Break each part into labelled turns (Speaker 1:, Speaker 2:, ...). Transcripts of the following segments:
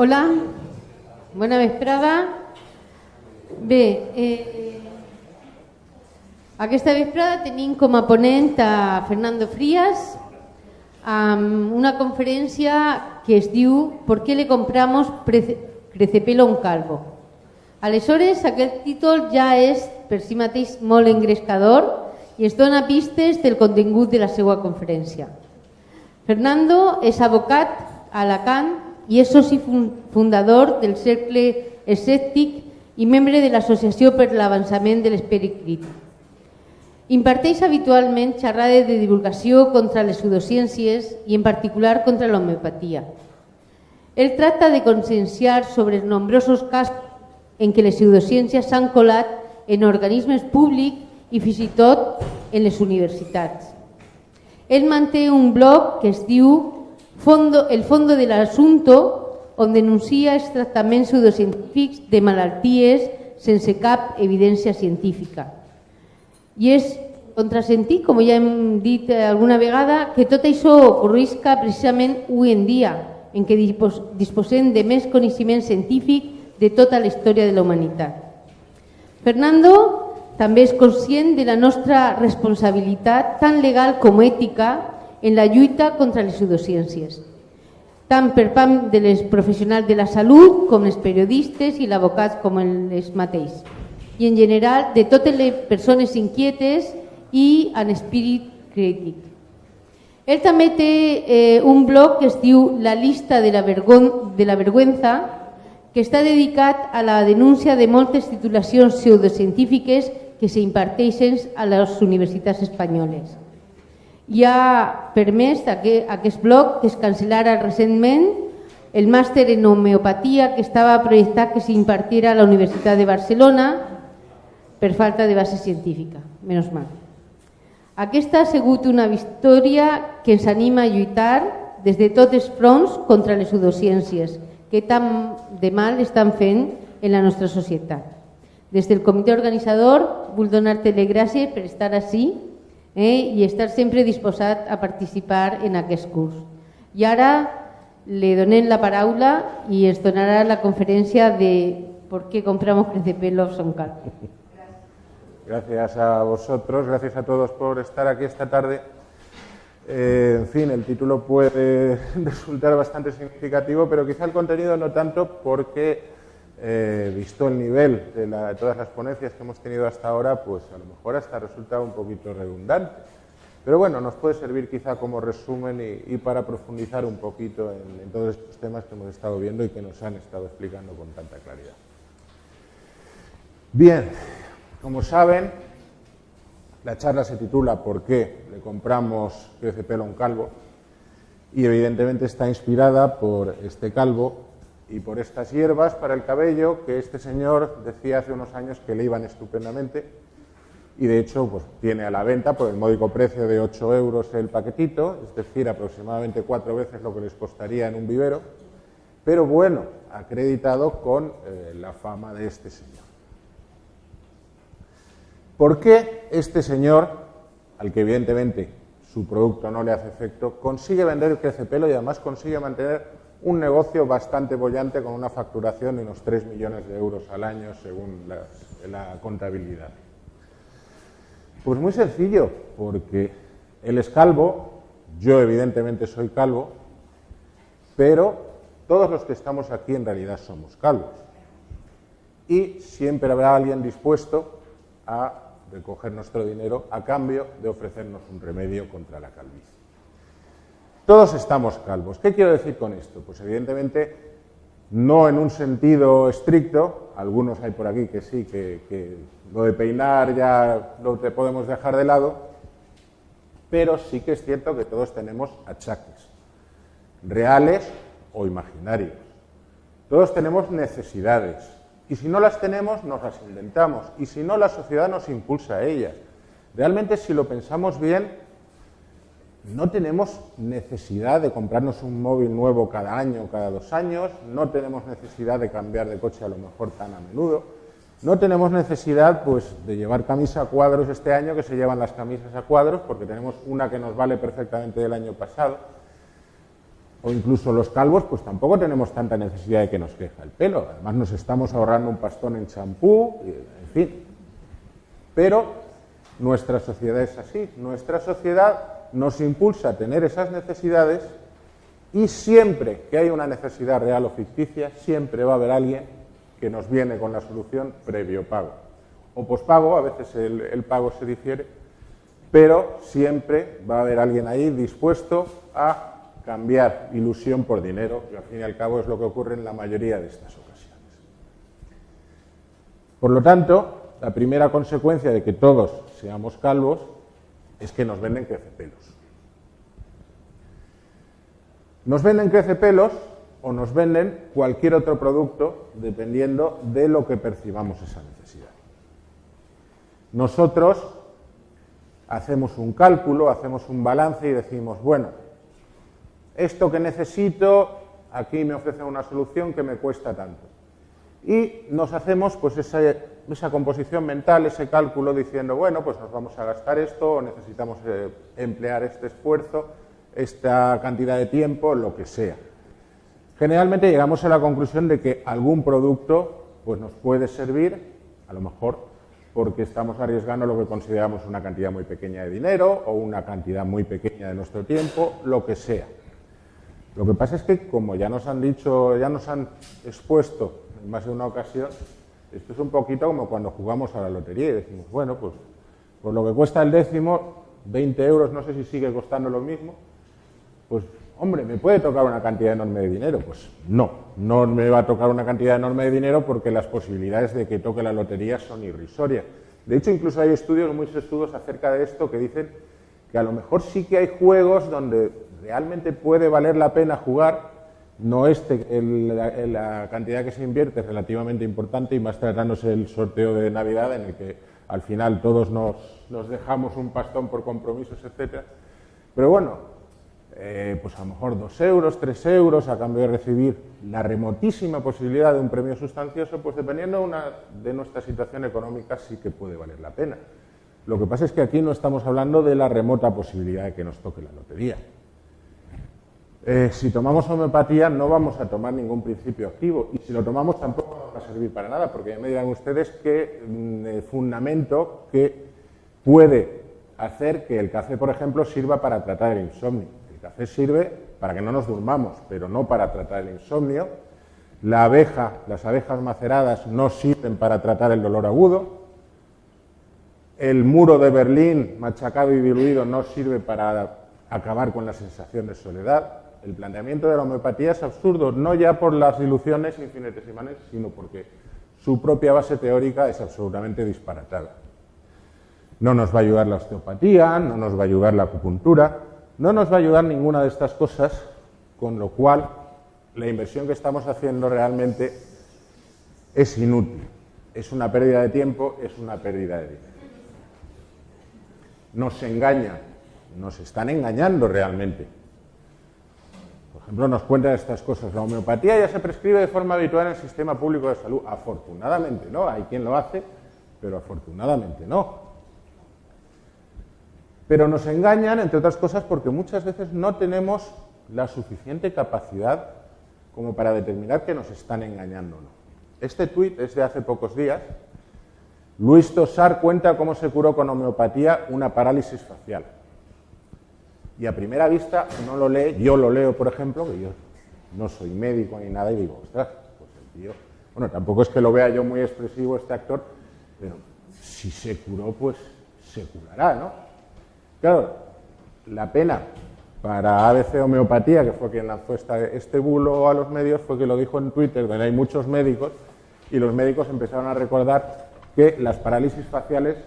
Speaker 1: Hola, bona vesprada. Bé, aquesta vesprada tenim com a ponent a Fernando Frías amb una conferència que es diu ¿Por qué le compramos crecepelo a un calvo? Aleshores, aquest títol ja és per si mateix molt engrescador i es dona pistes del contingut de la seva conferència. Fernando és advocat a Alacant i és soci fundador del Cercle Escèptic i membre de l'Associació per l'Avançament de l'Esperit Crític. Imparteix habitualment xerrades de divulgació contra les pseudociències i en particular contra l'homeopatia. Ell tracta de conscienciar sobre els nombrosos casos en què les pseudociències s'han colat en organismes públics i fins i tot en les universitats. Ell manté un blog que es diu El Fondo del Asunto, on denuncia els tractaments pseudocientífics de malalties sense cap evidència científica. I és contrasentit, com ja hem dit alguna vegada, que tot això ocorrisca precisament avui en dia, en què disposem de més coneixement científic de tota la història de la humanitat. Fernando també és conscient de la nostra responsabilitat, tant legal com ètica, en la lluita contra les pseudociències, tant per part de les professionals de la salut com els periodistes i l'advocats com els mateixos, i en general de totes les persones inquietes i amb espírit crític. Ell també té un blog que es diu La Lista de la Vergüenza, que està dedicat a la denúncia de moltes titulacions pseudocientífiques que s'imparteixen a les universitats espanyoles. I ha permès aquest blog que es cancel·lara recentment el màster en homeopatia que estava projectat que s'impartiera a la Universitat de Barcelona per falta de base científica. Menos mal. Aquesta ha sigut una victòria que ens anima a lluitar des de tots els fronts contra les pseudociències que tant de mal estan fent en la nostra societat. Des del comitè organitzador vull donar-te les gràcies per estar ací i estar sempre disposat a participar en aquest curs. I ara le donem la paraula i ens donarà la conferència de ¿Por qué compramos crecepelos a un calvo?
Speaker 2: Gracias a vosotros, gracias a todos por estar aquí esta tarde. En fin, el título puede resultar bastante significativo, pero quizá el contenido no tanto porque, visto el nivel de todas las ponencias que hemos tenido hasta ahora, pues a lo mejor hasta resulta un poquito redundante. Pero bueno, nos puede servir quizá como resumen y para profundizar un poquito en todos estos temas que hemos estado viendo y que nos han estado explicando con tanta claridad. Bien, como saben, la charla se titula ¿Por qué le compramos crecepelo a un calvo? Y evidentemente está inspirada por este calvo y por estas hierbas para el cabello que este señor decía hace unos años que le iban estupendamente y de hecho pues, tiene a la venta por el módico precio de 8 euros el paquetito, es decir, aproximadamente 4 veces lo que les costaría en un vivero, pero bueno, acreditado con la fama de este señor. ¿Por qué este señor, al que evidentemente su producto no le hace efecto, consigue vender el crecepelo y además consigue mantener un negocio bastante bollante con una facturación de unos 3 millones de euros al año según la contabilidad? Pues muy sencillo, porque él es calvo, yo evidentemente soy calvo, pero todos los que estamos aquí en realidad somos calvos. Y siempre habrá alguien dispuesto a recoger nuestro dinero a cambio de ofrecernos un remedio contra la calvicie. Todos estamos calvos. ¿Qué quiero decir con esto? Pues evidentemente no en un sentido estricto, algunos hay por aquí que sí, que lo de peinar ya lo podemos dejar de lado, pero sí que es cierto que todos tenemos achaques, reales o imaginarios. Todos tenemos necesidades y si no las tenemos nos las inventamos y si no la sociedad nos impulsa a ellas. Realmente si lo pensamos bien, no tenemos necesidad de comprarnos un móvil nuevo cada año o cada 2 años, no tenemos necesidad de cambiar de coche a lo mejor tan a menudo, no tenemos necesidad pues, de llevar camisa a cuadros este año que se llevan las camisas a cuadros porque tenemos una que nos vale perfectamente del año pasado. O incluso los calvos, pues tampoco tenemos tanta necesidad de que nos crezca el pelo. Además nos estamos ahorrando un pastón en champú, en fin. Pero nuestra sociedad es así. Nuestra sociedad nos impulsa a tener esas necesidades y siempre que hay una necesidad real o ficticia, siempre va a haber alguien que nos viene con la solución previo pago. O pospago, a veces el pago se difiere, pero siempre va a haber alguien ahí dispuesto a cambiar ilusión por dinero, que al fin y al cabo es lo que ocurre en la mayoría de estas ocasiones. Por lo tanto, la primera consecuencia de que todos seamos calvos es que nos venden crecepelos. Nos venden crecepelos o nos venden cualquier otro producto dependiendo de lo que percibamos esa necesidad. Nosotros hacemos un cálculo, hacemos un balance y decimos, bueno, esto que necesito, aquí me ofrecen una solución que me cuesta tanto. Y nos hacemos pues esa composición mental, ese cálculo diciendo, bueno, pues nos vamos a gastar esto o necesitamos emplear este esfuerzo, esta cantidad de tiempo, lo que sea. Generalmente llegamos a la conclusión de que algún producto pues nos puede servir, a lo mejor porque estamos arriesgando lo que consideramos una cantidad muy pequeña de dinero o una cantidad muy pequeña de nuestro tiempo, lo que sea. Lo que pasa es que, como ya nos han dicho, ya nos han expuesto en más de una ocasión, esto es un poquito como cuando jugamos a la lotería y decimos, bueno, pues por lo que cuesta el décimo, 20 euros, no sé si sigue costando lo mismo, pues, hombre, ¿me puede tocar una cantidad enorme de dinero? Pues no me va a tocar una cantidad enorme de dinero porque las posibilidades de que toque la lotería son irrisorias. De hecho, incluso hay estudios muy sesudos acerca de esto que dicen que a lo mejor sí que hay juegos donde realmente puede valer la pena jugar, no la cantidad que se invierte es relativamente importante y más tratándose del sorteo de Navidad en el que al final todos nos dejamos un pastón por compromisos, etc. Pero bueno, pues a lo mejor 2 euros, 3 euros a cambio de recibir la remotísima posibilidad de un premio sustancioso, pues dependiendo de nuestra situación económica sí que puede valer la pena. Lo que pasa es que aquí no estamos hablando de la remota posibilidad de que nos toque la lotería. Si tomamos homeopatía no vamos a tomar ningún principio activo y si lo tomamos tampoco va a servir para nada porque ya me dirán ustedes qué fundamento que puede hacer que el café, por ejemplo, sirva para tratar el insomnio. El café sirve para que no nos durmamos, pero no para tratar el insomnio. Las abejas maceradas no sirven para tratar el dolor agudo. El muro de Berlín machacado y diluido no sirve para acabar con la sensación de soledad. El planteamiento de la homeopatía es absurdo, no ya por las diluciones infinitesimales, sino porque su propia base teórica es absolutamente disparatada. No nos va a ayudar la osteopatía, no nos va a ayudar la acupuntura, no nos va a ayudar ninguna de estas cosas, con lo cual la inversión que estamos haciendo realmente es inútil. Es una pérdida de tiempo, es una pérdida de dinero. Nos engañan, nos están engañando realmente. Por ejemplo, nos cuentan estas cosas. La homeopatía ya se prescribe de forma habitual en el sistema público de salud. Afortunadamente no, hay quien lo hace, pero afortunadamente no. Pero nos engañan, entre otras cosas, porque muchas veces no tenemos la suficiente capacidad como para determinar que nos están engañando o no. Este tuit es de hace pocos días. Luis Tosar cuenta cómo se curó con homeopatía una parálisis facial. Y a primera vista uno lo lee, yo lo leo, por ejemplo, que yo no soy médico ni nada, y digo, ostras, pues el tío, bueno, tampoco es que lo vea yo muy expresivo este actor, pero si se curó, pues se curará, ¿no? Claro, la pena para ABC Homeopatía, que fue quien lanzó este bulo a los medios, fue que lo dijo en Twitter, donde hay muchos médicos, y los médicos empezaron a recordar que las parálisis faciales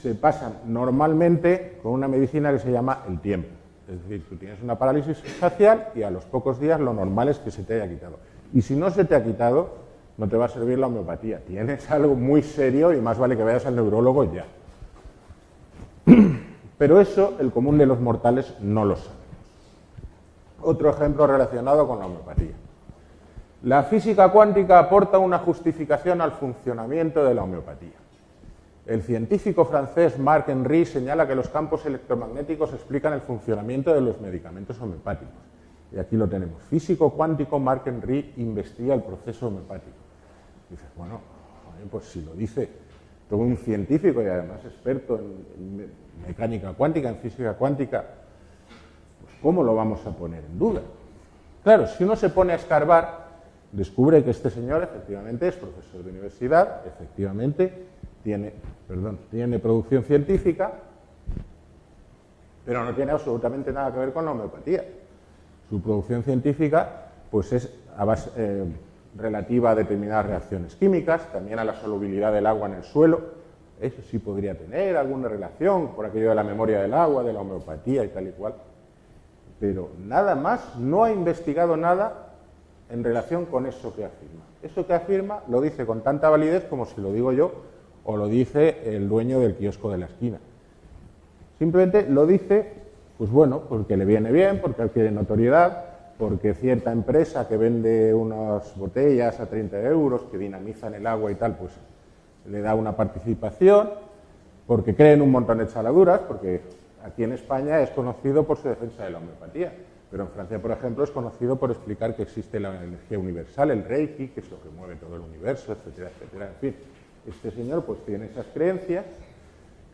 Speaker 2: se pasan normalmente con una medicina que se llama el tiempo. Es decir, tú tienes una parálisis facial y a los pocos días lo normal es que se te haya quitado. Y si no se te ha quitado, no te va a servir la homeopatía. Tienes algo muy serio y más vale que vayas al neurólogo ya. Pero eso el común de los mortales no lo sabe. Otro ejemplo relacionado con la homeopatía. La física cuántica aporta una justificación al funcionamiento de la homeopatía. El científico francés Marc Henry señala que los campos electromagnéticos explican el funcionamiento de los medicamentos homeopáticos. Y aquí lo tenemos. Físico cuántico Mark Henry investiga el proceso homeopático. Dices, bueno, pues si lo dice todo un científico y además experto en mecánica cuántica, en física cuántica, pues ¿cómo lo vamos a poner en duda? Claro, si uno se pone a escarbar, descubre que este señor efectivamente es profesor de universidad, efectivamente tiene producción científica, pero no tiene absolutamente nada que ver con la homeopatía. Su producción científica pues es relativa a determinadas reacciones químicas, también a la solubilidad del agua en el suelo. Eso sí podría tener alguna relación por aquello de la memoria del agua, de la homeopatía y tal y cual. Pero nada más, no ha investigado nada en relación con eso que afirma. Eso que afirma lo dice con tanta validez como si lo digo yo o lo dice el dueño del kiosco de la esquina. Simplemente lo dice, pues bueno, porque le viene bien, porque adquiere notoriedad, porque cierta empresa que vende unas botellas a 30 euros, que dinamizan el agua y tal, pues le da una participación, porque creen un montón de chaladuras, porque aquí en España es conocido por su defensa de la homeopatía, pero en Francia, por ejemplo, es conocido por explicar que existe la energía universal, el Reiki, que es lo que mueve todo el universo, etcétera, etcétera. En fin, este señor pues tiene esas creencias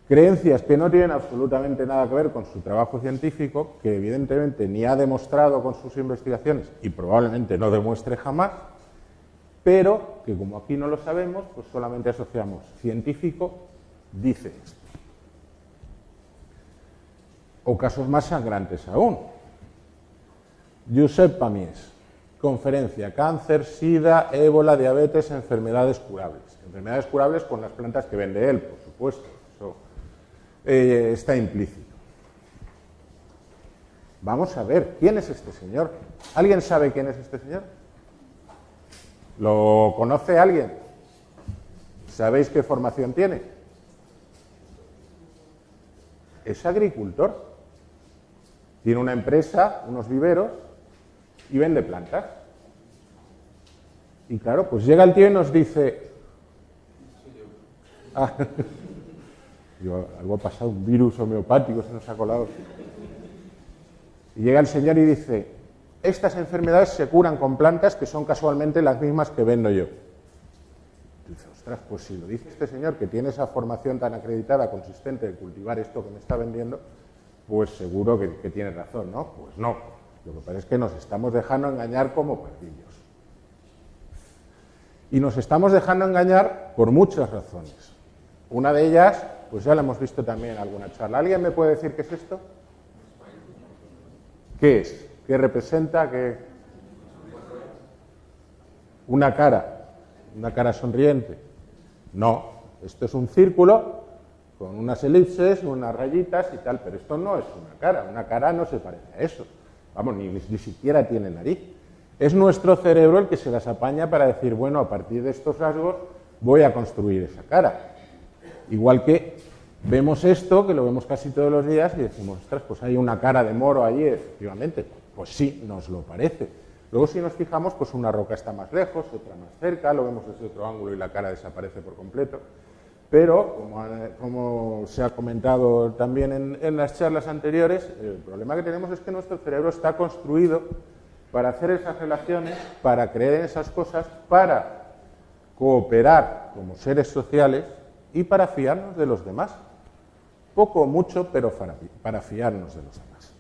Speaker 2: que no tienen absolutamente nada que ver con su trabajo científico, que evidentemente ni ha demostrado con sus investigaciones y probablemente no demuestre jamás, pero que como aquí no lo sabemos, pues solamente asociamos científico, dice esto. O casos más sangrantes aún. Josep Pamies, conferencia, cáncer, sida, ébola, diabetes, enfermedades curables. Enfermedades curables con las plantas que vende él, por supuesto, eso está implícito. Vamos a ver, ¿quién es este señor? ¿Alguien sabe quién es este señor? ¿Lo conoce alguien? ¿Sabéis qué formación tiene? Es agricultor. Tiene una empresa, unos viveros, y vende plantas. Y claro, pues llega el tío y nos dice... Ah, algo ha pasado, un virus homeopático se nos ha colado. Y llega el señor y dice, estas enfermedades se curan con plantas que son casualmente las mismas que vendo yo. Y dice, ostras, pues si lo dice este señor que tiene esa formación tan acreditada, consistente de cultivar esto que me está vendiendo, pues seguro que tiene razón, ¿no? Pues no. Lo que pasa es que nos estamos dejando engañar como pardillos. Y nos estamos dejando engañar por muchas razones. Una de ellas, pues ya la hemos visto también en alguna charla. ¿Alguien me puede decir qué es esto? ¿Qué es? ¿Qué representa? ¿Qué? Una cara sonriente. No, esto es un círculo con unas elipses, unas rayitas y tal, pero esto no es una cara no se parece a eso. Vamos, ni siquiera tiene nariz. Es nuestro cerebro el que se las apaña para decir, bueno, a partir de estos rasgos voy a construir esa cara. Igual que vemos esto, que lo vemos casi todos los días y decimos, ostras, pues hay una cara de moro allí, efectivamente. Pues sí, nos lo parece. Luego si nos fijamos, pues una roca está más lejos, otra más cerca, lo vemos desde otro ángulo y la cara desaparece por completo. Pero, como se ha comentado también en las charlas anteriores, el problema que tenemos es que nuestro cerebro está construido para hacer esas relaciones, para creer en esas cosas, para cooperar como seres sociales y para fiarnos de los demás. Poco o mucho, pero para fiarnos de los demás.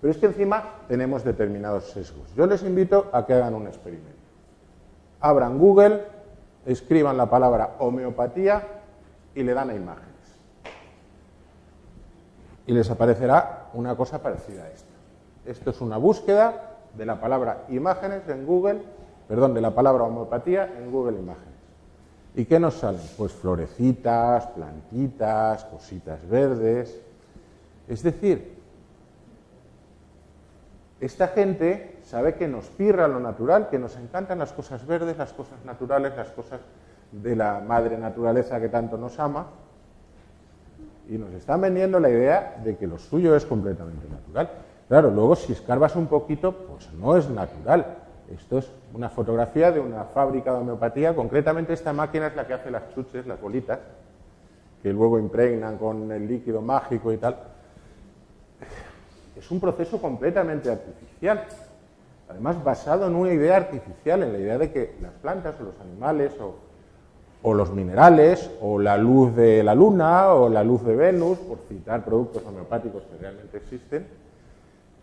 Speaker 2: Pero es que encima tenemos determinados sesgos. Yo les invito a que hagan un experimento. Abran Google, escriban la palabra homeopatía y le dan a imágenes. Y les aparecerá una cosa parecida a esta. Esto es una búsqueda de la palabra imágenes en Google, perdón, de la palabra homeopatía en Google Imágenes. ¿Y qué nos salen? Pues florecitas, plantitas, cositas verdes. Es decir, esta gente sabe que nos pirra lo natural, que nos encantan las cosas verdes, las cosas naturales, las cosas de la madre naturaleza que tanto nos ama, y nos están vendiendo la idea de que lo suyo es completamente natural. Claro, luego si escarbas un poquito, pues no es natural. Esto es una fotografía de una fábrica de homeopatía, concretamente esta máquina es la que hace las chuches, las bolitas, que luego impregnan con el líquido mágico y tal. es un proceso completamente artificial. Además, basado en una idea artificial, en la idea de que las plantas o los animales o los minerales o la luz de la luna o la luz de Venus, por citar productos homeopáticos que realmente existen,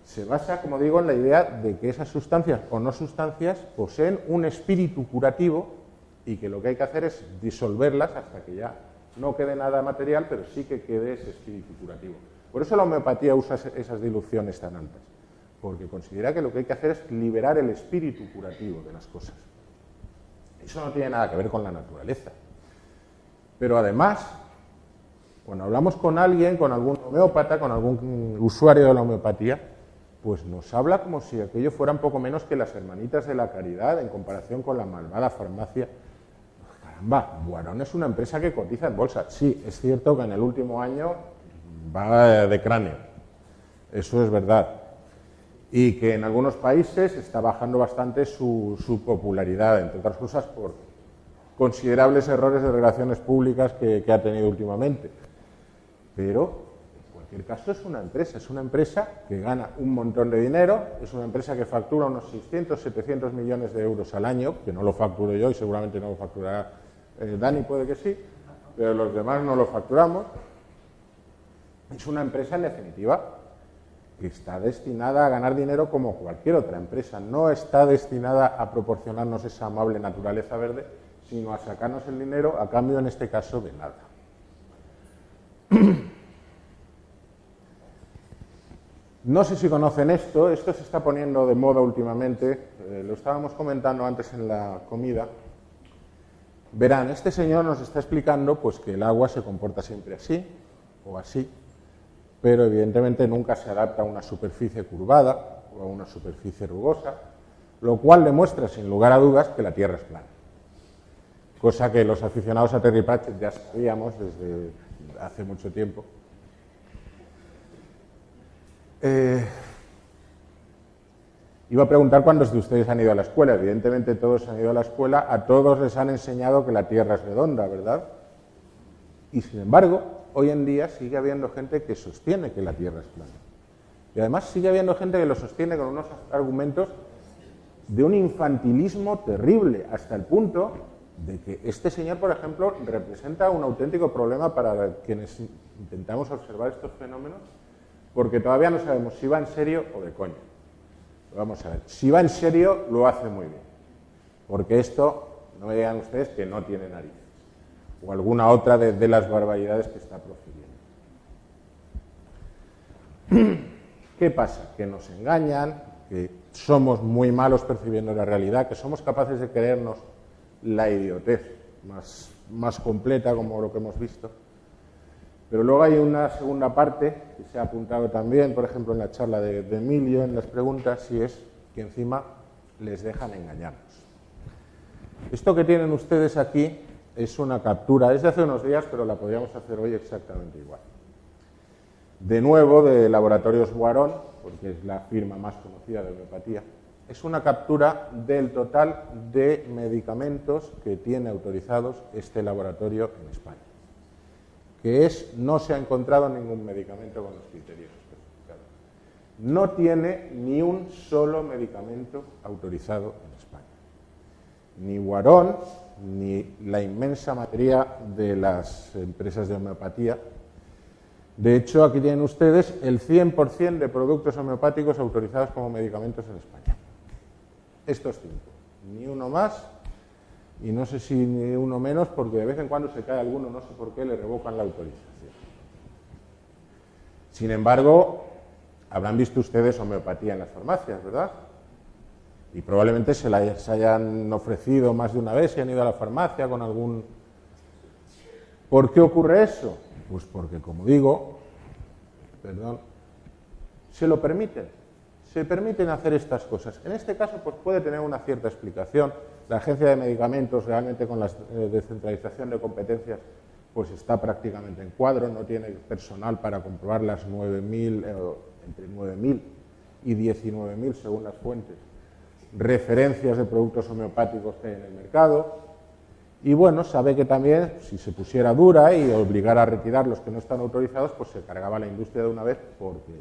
Speaker 2: se basa, como digo, en la idea de que esas sustancias o no sustancias poseen un espíritu curativo y que lo que hay que hacer es disolverlas hasta que ya no quede nada material, pero sí que quede ese espíritu curativo. Por eso la homeopatía usa esas diluciones tan altas, porque considera que lo que hay que hacer es liberar el espíritu curativo de las cosas. Eso no tiene nada que ver con la naturaleza. Pero además, cuando hablamos con alguien, con algún homeópata, con algún usuario de la homeopatía, pues nos habla como si aquello fueran poco menos que las hermanitas de la caridad en comparación con la malvada farmacia. Caramba, Boiron es una empresa que cotiza en bolsa. Sí, es cierto que en el último año va de cráneo, eso es verdad, y que en algunos países está bajando bastante su popularidad, entre otras cosas por considerables errores de relaciones públicas que ha tenido últimamente. Pero, en cualquier caso, es una empresa que gana un montón de dinero, es una empresa que factura unos 600, 700 millones de euros al año, que no lo facturo yo y seguramente no lo facturará Dani, puede que sí, pero los demás no lo facturamos. Es una empresa, en definitiva, que está destinada a ganar dinero como cualquier otra empresa. No está destinada a proporcionarnos esa amable naturaleza verde, sino a sacarnos el dinero a cambio, en este caso, de nada. No sé si conocen esto se está poniendo de moda últimamente, lo estábamos comentando antes en la comida. Verán, este señor nos está explicando pues, que el agua se comporta siempre así o así, pero evidentemente nunca se adapta a una superficie curvada o a una superficie rugosa, lo cual demuestra sin lugar a dudas que la Tierra es plana, cosa que los aficionados a Terry Pratchett ya sabíamos desde hace mucho tiempo. Iba a preguntar cuántos de ustedes han ido a la escuela. Evidentemente todos han ido a la escuela, a todos les han enseñado que la Tierra es redonda, ¿verdad? Y sin embargo, hoy en día sigue habiendo gente que sostiene que la Tierra es plana. Y además sigue habiendo gente que lo sostiene con unos argumentos de un infantilismo terrible, hasta el punto de que este señor, por ejemplo, representa un auténtico problema para quienes intentamos observar estos fenómenos, porque todavía no sabemos si va en serio o de coña. Vamos a ver, si va en serio, lo hace muy bien, porque esto, no me digan ustedes que no tiene narices, o alguna otra de las barbaridades que está profiriendo. ¿Qué pasa? Que nos engañan, que somos muy malos percibiendo la realidad, que somos capaces de creernos la idiotez más completa, como lo que hemos visto. Pero luego hay una segunda parte, que se ha apuntado también, por ejemplo, en la charla de Emilio, en las preguntas, y es que encima les dejan engañarnos. Esto que tienen ustedes aquí es una captura, es de hace unos días, pero la podríamos hacer hoy exactamente igual. De nuevo, de Laboratorios Boiron, porque es la firma más conocida de homeopatía. Es una captura del total de medicamentos que tiene autorizados este laboratorio en España, que no se ha encontrado ningún medicamento con los criterios especificados. No tiene ni un solo medicamento autorizado en España. Ni Boiron, ni la inmensa mayoría de las empresas de homeopatía. De hecho, aquí tienen ustedes el 100% de productos homeopáticos autorizados como medicamentos en España. Estos 5. Ni uno más, y no sé si ni uno menos, porque de vez en cuando se cae alguno, no sé por qué, le revocan la autorización. Sin embargo, habrán visto ustedes homeopatía en las farmacias, ¿verdad? Y probablemente se hayan ofrecido más de una vez, si han ido a la farmacia con algún... ¿Por qué ocurre eso? Pues porque, como digo, se lo permiten. Se permiten hacer estas cosas. En este caso, pues puede tener una cierta explicación. La Agencia de Medicamentos, realmente con la descentralización de competencias, pues está prácticamente en cuadro, no tiene personal para comprobar las 9.000, entre 9.000 y 19.000, según las fuentes, referencias de productos homeopáticos que hay en el mercado. Y bueno, sabe que también, si se pusiera dura y obligara a retirar los que no están autorizados, pues se cargaba la industria de una vez, porque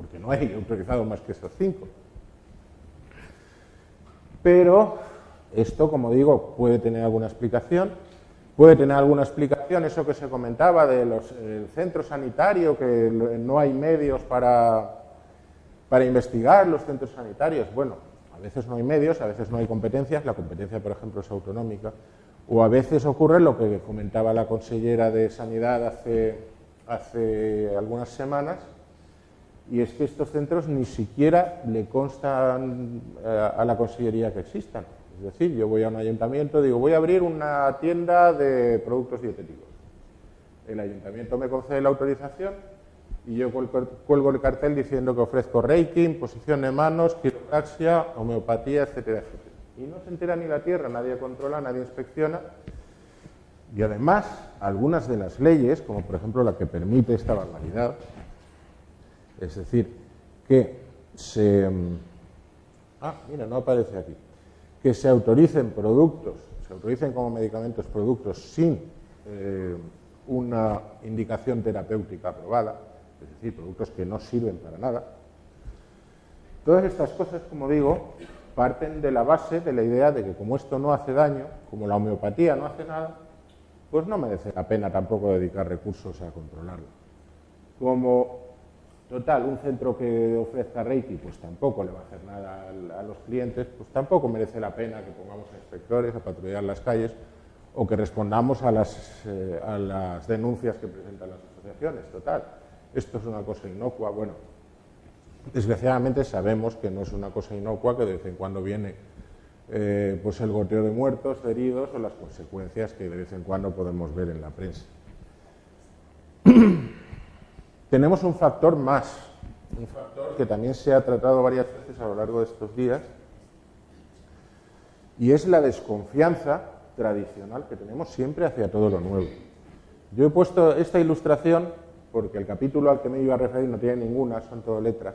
Speaker 2: porque no hay autorizados más que esos 5. Pero esto, como digo, puede tener alguna explicación. Puede tener alguna explicación eso que se comentaba del centro sanitario, que no hay medios para investigar los centros sanitarios. Bueno, a veces no hay medios, a veces no hay competencias. La competencia, por ejemplo, es autonómica. O a veces ocurre lo que comentaba la consellera de Sanidad hace algunas semanas, y es que estos centros ni siquiera le constan a la consellería que existan. Es decir, yo voy a un ayuntamiento y digo, voy a abrir una tienda de productos dietéticos. El ayuntamiento me concede la autorización y yo cuelgo el cartel diciendo que ofrezco reiki, imposición de manos, quiropraxia, homeopatía, etcétera, etcétera. Y no se entera ni la tierra, nadie controla, nadie inspecciona. Y además, algunas de las leyes, como por ejemplo la que permite esta barbaridad, es decir, que se... mira, no aparece aquí. Que se autoricen productos, se autoricen como medicamentos productos sin una indicación terapéutica aprobada, es decir, productos que no sirven para nada. Todas estas cosas, como digo, parten de la base de la idea de que como esto no hace daño, como la homeopatía no hace nada, pues no merece la pena tampoco dedicar recursos a controlarlo. Como, total, un centro que ofrezca Reiki, pues tampoco le va a hacer nada a los clientes, pues tampoco merece la pena que pongamos a inspectores a patrullar las calles o que respondamos a las denuncias que presentan las asociaciones. Total, esto es una cosa inocua. Bueno, desgraciadamente sabemos que no es una cosa inocua, que de vez en cuando viene pues el goteo de muertos, de heridos o las consecuencias que de vez en cuando podemos ver en la prensa. Tenemos un factor más, un factor que también se ha tratado varias veces a lo largo de estos días, y es la desconfianza tradicional que tenemos siempre hacia todo lo nuevo. Yo he puesto esta ilustración porque el capítulo al que me iba a referir no tiene ninguna, son todo letras.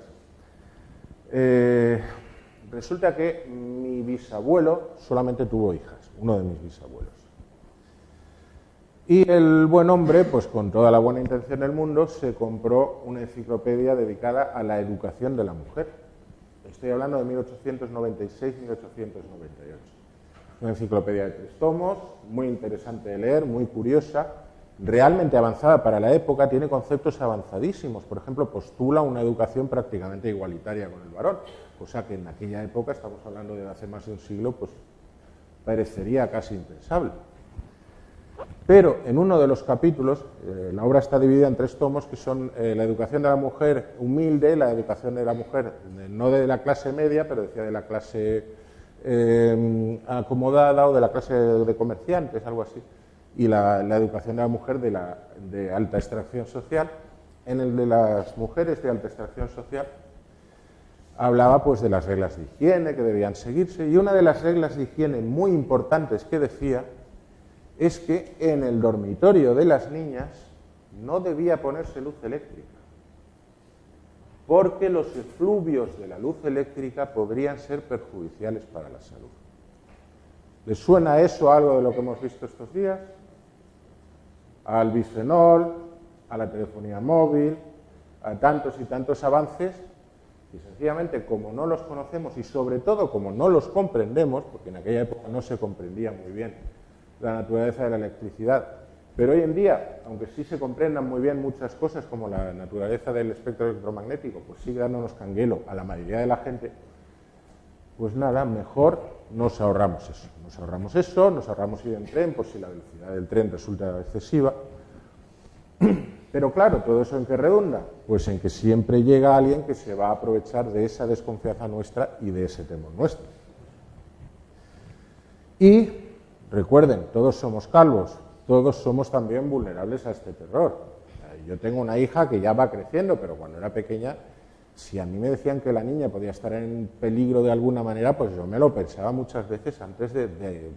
Speaker 2: Resulta que mi bisabuelo solamente tuvo hijas, uno de mis bisabuelos. Y el buen hombre, pues con toda la buena intención del mundo, se compró una enciclopedia dedicada a la educación de la mujer. Estoy hablando de 1896-1898. Una enciclopedia de 3 tomos, muy interesante de leer, muy curiosa, realmente avanzada para la época, tiene conceptos avanzadísimos. Por ejemplo, postula una educación prácticamente igualitaria con el varón, cosa que en aquella época, estamos hablando de hace más de un siglo, pues parecería casi impensable. Pero en uno de los capítulos, la obra está dividida en 3 tomos, que son la educación de la mujer humilde, la educación de la mujer no de la clase media, pero decía de la clase acomodada o de la clase de comerciantes, algo así, y la educación de la mujer de alta extracción social. En el de las mujeres de alta extracción social hablaba pues de las reglas de higiene que debían seguirse, y una de las reglas de higiene muy importantes que decía es que en el dormitorio de las niñas no debía ponerse luz eléctrica, porque los efluvios de la luz eléctrica podrían ser perjudiciales para la salud. ¿Les suena eso a algo de lo que hemos visto estos días? Al bisfenol, a la telefonía móvil, a tantos y tantos avances, y sencillamente como no los conocemos y sobre todo como no los comprendemos, porque en aquella época no se comprendía muy bien la naturaleza de la electricidad, pero hoy en día, aunque sí se comprendan muy bien muchas cosas como la naturaleza del espectro electromagnético, pues sigue dándonos canguelo a la mayoría de la gente, pues nada, mejor nos ahorramos eso. Nos ahorramos ir en tren por si la velocidad del tren resulta excesiva. Pero claro, ¿todo eso en qué redunda? Pues en que siempre llega alguien que se va a aprovechar de esa desconfianza nuestra y de ese temor nuestro. Y recuerden, todos somos calvos, todos somos también vulnerables a este terror. Yo tengo una hija que ya va creciendo, pero cuando era pequeña, si a mí me decían que la niña podía estar en peligro de alguna manera, pues yo me lo pensaba muchas veces antes de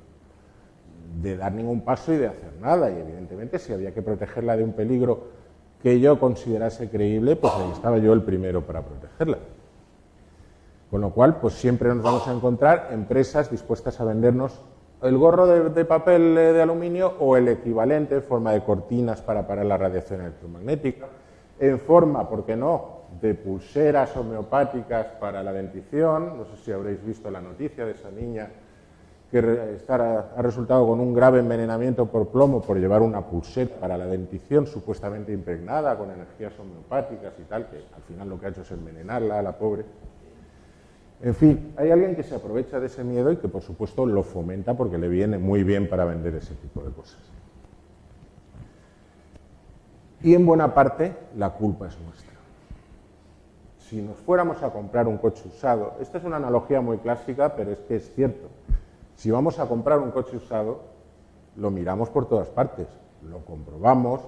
Speaker 2: dar ningún paso y de hacer nada. Y evidentemente, si había que protegerla de un peligro que yo considerase creíble, pues ahí estaba yo el primero para protegerla. Con lo cual, pues siempre nos vamos a encontrar empresas dispuestas a vendernos el gorro de papel de aluminio o el equivalente en forma de cortinas para parar la radiación electromagnética, en forma, ¿por qué no?, de pulseras homeopáticas para la dentición. No sé si habréis visto la noticia de esa niña que ha resultado con un grave envenenamiento por plomo por llevar una pulsera para la dentición supuestamente impregnada con energías homeopáticas y tal, que al final lo que ha hecho es envenenarla a la pobre. En fin, hay alguien que se aprovecha de ese miedo y que por supuesto lo fomenta porque le viene muy bien para vender ese tipo de cosas. Y en buena parte la culpa es nuestra. Si nos fuéramos a comprar un coche usado, esta es una analogía muy clásica, pero es que es cierto. Si vamos a comprar un coche usado, lo miramos por todas partes, lo comprobamos,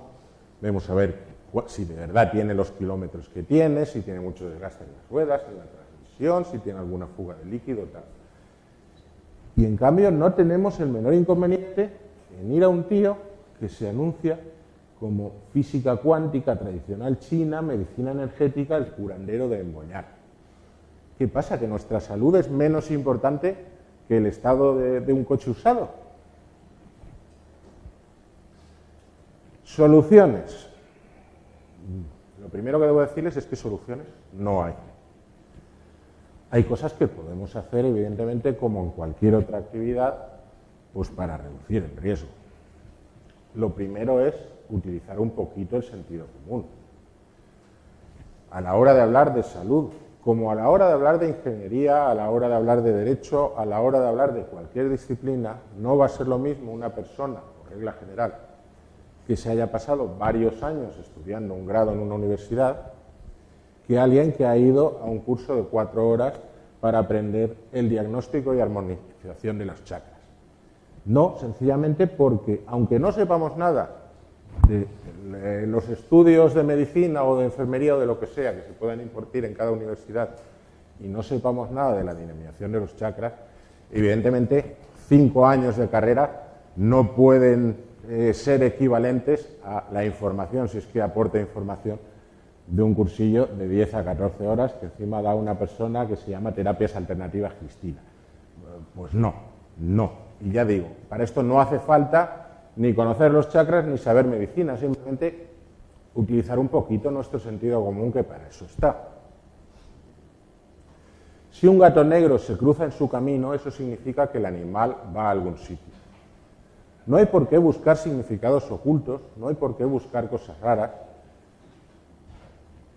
Speaker 2: vemos a ver si de verdad tiene los kilómetros que tiene, si tiene mucho desgaste en las ruedas, en la transmisión, si tiene alguna fuga de líquido, tal. Y en cambio no tenemos el menor inconveniente en ir a un tío que se anuncia como física cuántica tradicional china, medicina energética, el curandero de emboñar. ¿Qué pasa? ¿Que nuestra salud es menos importante que el estado de un coche usado? Soluciones. Lo primero que debo decirles es que soluciones no hay. Hay cosas que podemos hacer, evidentemente, como en cualquier otra actividad, pues para reducir el riesgo. Lo primero es utilizar un poquito el sentido común. A la hora de hablar de salud, como a la hora de hablar de ingeniería, a la hora de hablar de derecho, a la hora de hablar de cualquier disciplina, no va a ser lo mismo una persona, por regla general, que se haya pasado varios años estudiando un grado en una universidad, que alguien que ha ido a un curso de 4 horas para aprender el diagnóstico y armonización de los chakras. No, sencillamente porque, aunque no sepamos nada de los estudios de medicina o de enfermería o de lo que sea que se puedan impartir en cada universidad y no sepamos nada de la dinamización de los chakras, evidentemente 5 años de carrera no pueden ser equivalentes a la información, si es que aporta información, de un cursillo de 10 a 14 horas que encima da una persona que se llama Terapias Alternativas Cristina. Pues no. Y ya digo, para esto no hace falta ni conocer los chakras ni saber medicina, simplemente utilizar un poquito nuestro sentido común, que para eso está. Si un gato negro se cruza en su camino, eso significa que el animal va a algún sitio. No hay por qué buscar significados ocultos, no hay por qué buscar cosas raras.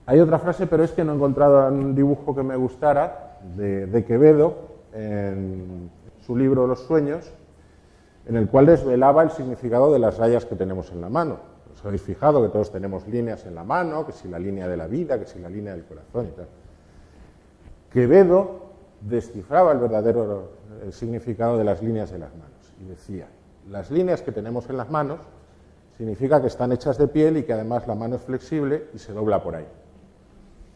Speaker 2: Hay otra frase, pero es que no he encontrado un dibujo que me gustara, de Quevedo, en su libro Los sueños, en el cual desvelaba el significado de las rayas que tenemos en la mano. Os habéis fijado que todos tenemos líneas en la mano, que si la línea de la vida, que si la línea del corazón y tal. Quevedo descifraba el verdadero significado de las líneas de las manos y decía: las líneas que tenemos en las manos significa que están hechas de piel y que además la mano es flexible y se dobla por ahí.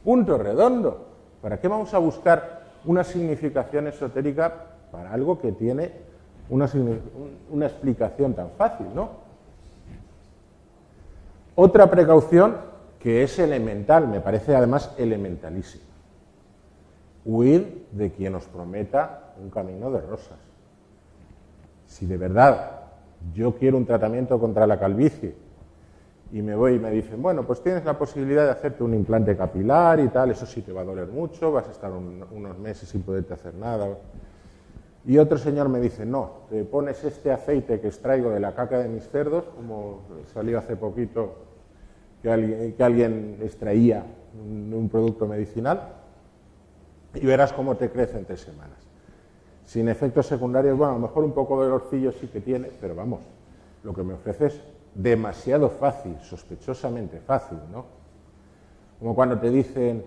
Speaker 2: Punto redondo. ¿Para qué vamos a buscar una significación esotérica para algo que tiene una explicación tan fácil, ¿no? Otra precaución que es elemental, me parece además elementalísima: huir de quien os prometa un camino de rosas. Si de verdad yo quiero un tratamiento contra la calvicie y me voy y me dicen, bueno, pues tienes la posibilidad de hacerte un implante capilar y tal, eso sí te va a doler mucho, vas a estar unos meses sin poderte hacer nada. Y otro señor me dice, no, te pones este aceite que extraigo de la caca de mis cerdos, como salió hace poquito que alguien extraía un producto medicinal, y verás cómo te crece en 3 semanas. Sin efectos secundarios, bueno, a lo mejor un poco de dolorcillo sí que tiene, pero vamos, lo que me ofrece es demasiado fácil, sospechosamente fácil, ¿no? Como cuando te dicen,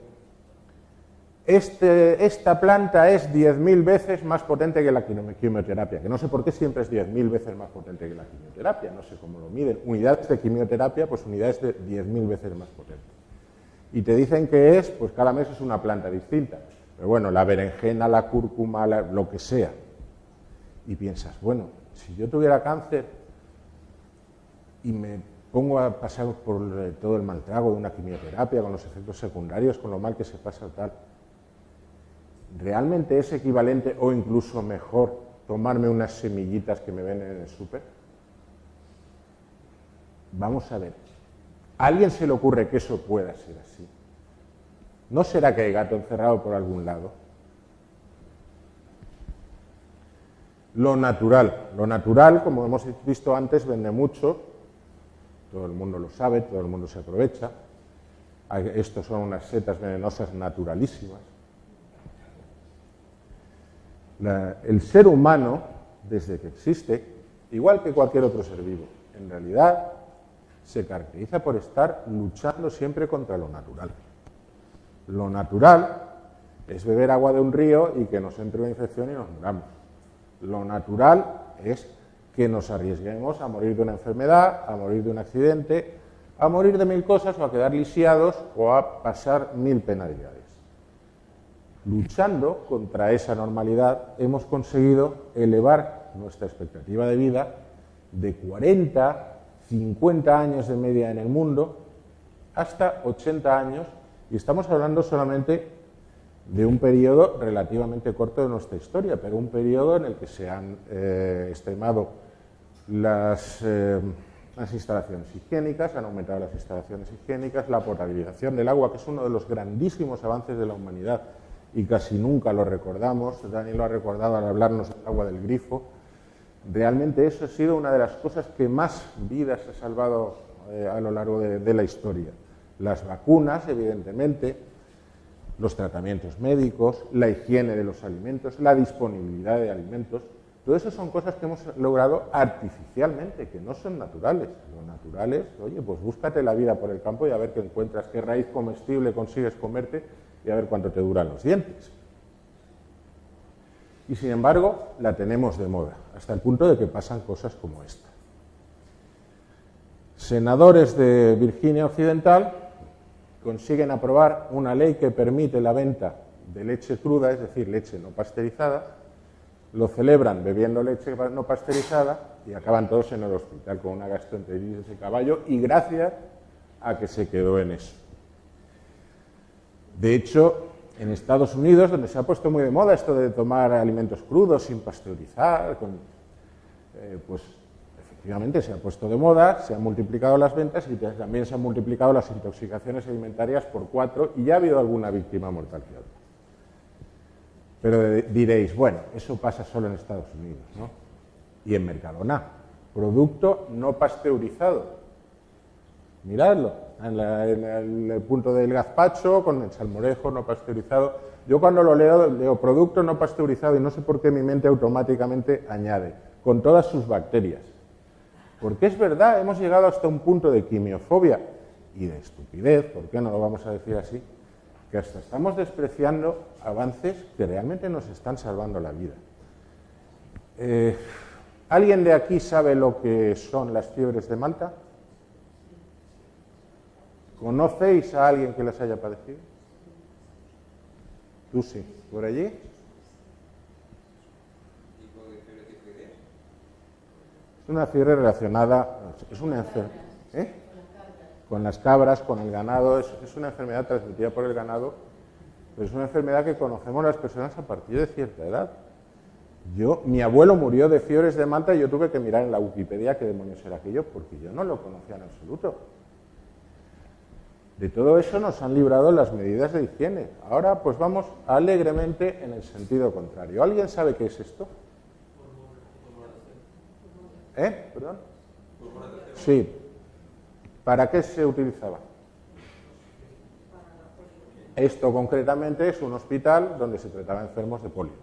Speaker 2: esta planta es 10.000 veces más potente que la quimioterapia, que no sé por qué siempre es 10.000 veces más potente que la quimioterapia, no sé cómo lo miden, unidades de quimioterapia, pues unidades de 10.000 veces más potente. Y te dicen que es, pues cada mes es una planta distinta, pero bueno, la berenjena, la cúrcuma, lo que sea. Y piensas, bueno, si yo tuviera cáncer y me pongo a pasar por todo el mal trago de una quimioterapia, con los efectos secundarios, con lo mal que se pasa tal, ¿realmente es equivalente o incluso mejor tomarme unas semillitas que me venden en el súper? Vamos a ver, ¿a alguien se le ocurre que eso pueda ser así? ¿No será que hay gato encerrado por algún lado? Lo natural, como hemos visto antes, vende mucho, todo el mundo lo sabe, todo el mundo se aprovecha. Estos son unas setas venenosas naturalísimas. El ser humano, desde que existe, igual que cualquier otro ser vivo, en realidad se caracteriza por estar luchando siempre contra lo natural. Lo natural es beber agua de un río y que nos entre una infección y nos muramos. Lo natural es que nos arriesguemos a morir de una enfermedad, a morir de un accidente, a morir de 1000 cosas o a quedar lisiados o a pasar 1000 penalidades. Luchando contra esa normalidad hemos conseguido elevar nuestra expectativa de vida de 40, 50 años de media en el mundo hasta 80 años, y estamos hablando solamente de un periodo relativamente corto de nuestra historia, pero un periodo en el que se han extremado las instalaciones higiénicas, han aumentado las instalaciones higiénicas, la potabilización del agua, que es uno de los grandísimos avances de la humanidad y casi nunca lo recordamos. Daniel lo ha recordado al hablarnos del agua del grifo. Realmente eso ha sido una de las cosas que más vidas ha salvado a lo largo de la historia. Las vacunas, evidentemente, los tratamientos médicos, la higiene de los alimentos, la disponibilidad de alimentos, todo eso son cosas que hemos logrado artificialmente, que no son naturales. Lo natural es, oye, pues búscate la vida por el campo y a ver qué encuentras, qué raíz comestible consigues comerte y a ver cuánto te duran los dientes. Y sin embargo, la tenemos de moda, hasta el punto de que pasan cosas como esta. Senadores de Virginia Occidental consiguen aprobar una ley que permite la venta de leche cruda, es decir, leche no pasteurizada, lo celebran bebiendo leche no pasteurizada y acaban todos en el hospital con una gastroenteritis de caballo, y gracias a que se quedó en eso. De hecho, en Estados Unidos, donde se ha puesto muy de moda esto de tomar alimentos crudos sin pasteurizar, pues efectivamente se ha puesto de moda, se han multiplicado las ventas y también se han multiplicado las intoxicaciones alimentarias por 4 y ya ha habido alguna víctima mortal que otra. Pero diréis, bueno, eso pasa solo en Estados Unidos, ¿no? Y en Mercadona, producto no pasteurizado. Miradlo, en el punto del gazpacho, con el salmorejo no pasteurizado. Yo cuando lo leo producto no pasteurizado y no sé por qué mi mente automáticamente añade, con todas sus bacterias. Porque es verdad, hemos llegado hasta un punto de quimiofobia y de estupidez, ¿por qué no lo vamos a decir así? Que hasta estamos despreciando avances que realmente nos están salvando la vida. ¿Alguien de aquí sabe lo que son las fiebres de Malta? ¿Conocéis a alguien que las haya padecido? Tú sí. ¿Por allí? Es una fiebre relacionada, es una enfermedad, con las cabras, con el ganado, es una enfermedad transmitida por el ganado, pero es una enfermedad que conocemos las personas a partir de cierta edad. Mi abuelo murió de fiebres de Malta y yo tuve que mirar en la Wikipedia qué demonios era aquello, porque yo no lo conocía en absoluto. De todo eso nos han librado las medidas de higiene. Ahora pues vamos alegremente en el sentido contrario. ¿Alguien sabe qué es esto? ¿Perdón? Sí. ¿Para qué se utilizaba? Esto concretamente es un hospital donde se trataba enfermos de polio.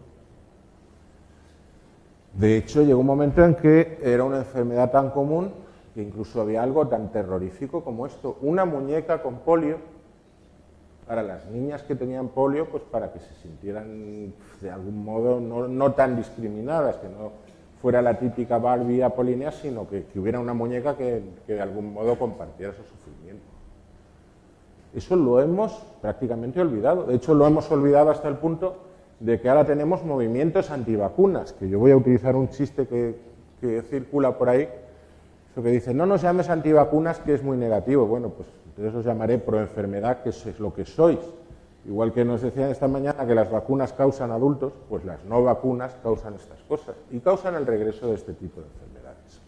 Speaker 2: De hecho, llegó un momento en que era una enfermedad tan común que incluso había algo tan terrorífico como esto, una muñeca con polio para las niñas que tenían polio, pues para que se sintieran de algún modo no tan discriminadas, que no fuera la típica Barbie apolínea, sino que hubiera una muñeca que de algún modo compartiera su sufrimiento. Eso lo hemos prácticamente olvidado. De hecho, lo hemos olvidado hasta el punto de que ahora tenemos movimientos antivacunas, que yo voy a utilizar un chiste que circula por ahí, eso que dice, no nos llames antivacunas, que es muy negativo. Bueno, pues entonces os llamaré proenfermedad, que es lo que sois. Igual que nos decían esta mañana que las vacunas causan adultos, pues las no vacunas causan estas cosas y causan el regreso de este tipo de enfermedades.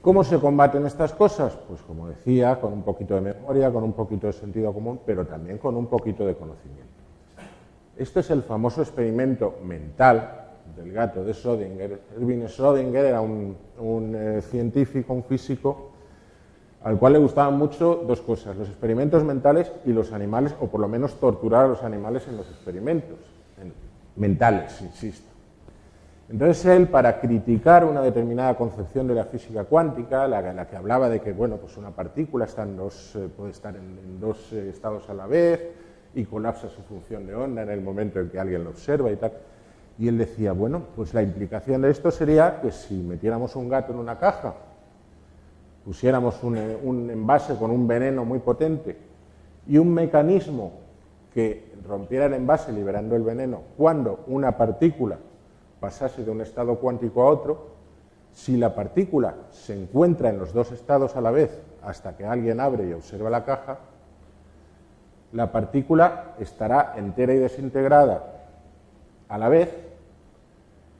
Speaker 2: ¿Cómo se combaten estas cosas? Pues como decía, con un poquito de memoria, con un poquito de sentido común, pero también con un poquito de conocimiento. Este es el famoso experimento mental del gato de Schrödinger. Erwin Schrödinger era un científico, un físico, al cual le gustaban mucho dos cosas, los experimentos mentales y los animales, o por lo menos torturar a los animales en los experimentos mentales, insisto. Entonces él, para criticar una determinada concepción de la física cuántica, la que hablaba de que bueno, pues una partícula puede estar en dos estados a la vez y colapsa su función de onda en el momento en que alguien lo observa y tal, y él decía, bueno, pues la implicación de esto sería que si metiéramos un gato en una caja, pusiéramos un envase con un veneno muy potente y un mecanismo que rompiera el envase liberando el veneno cuando una partícula pasase de un estado cuántico a otro, si la partícula se encuentra en los dos estados a la vez hasta que alguien abre y observa la caja, la partícula estará entera y desintegrada a la vez,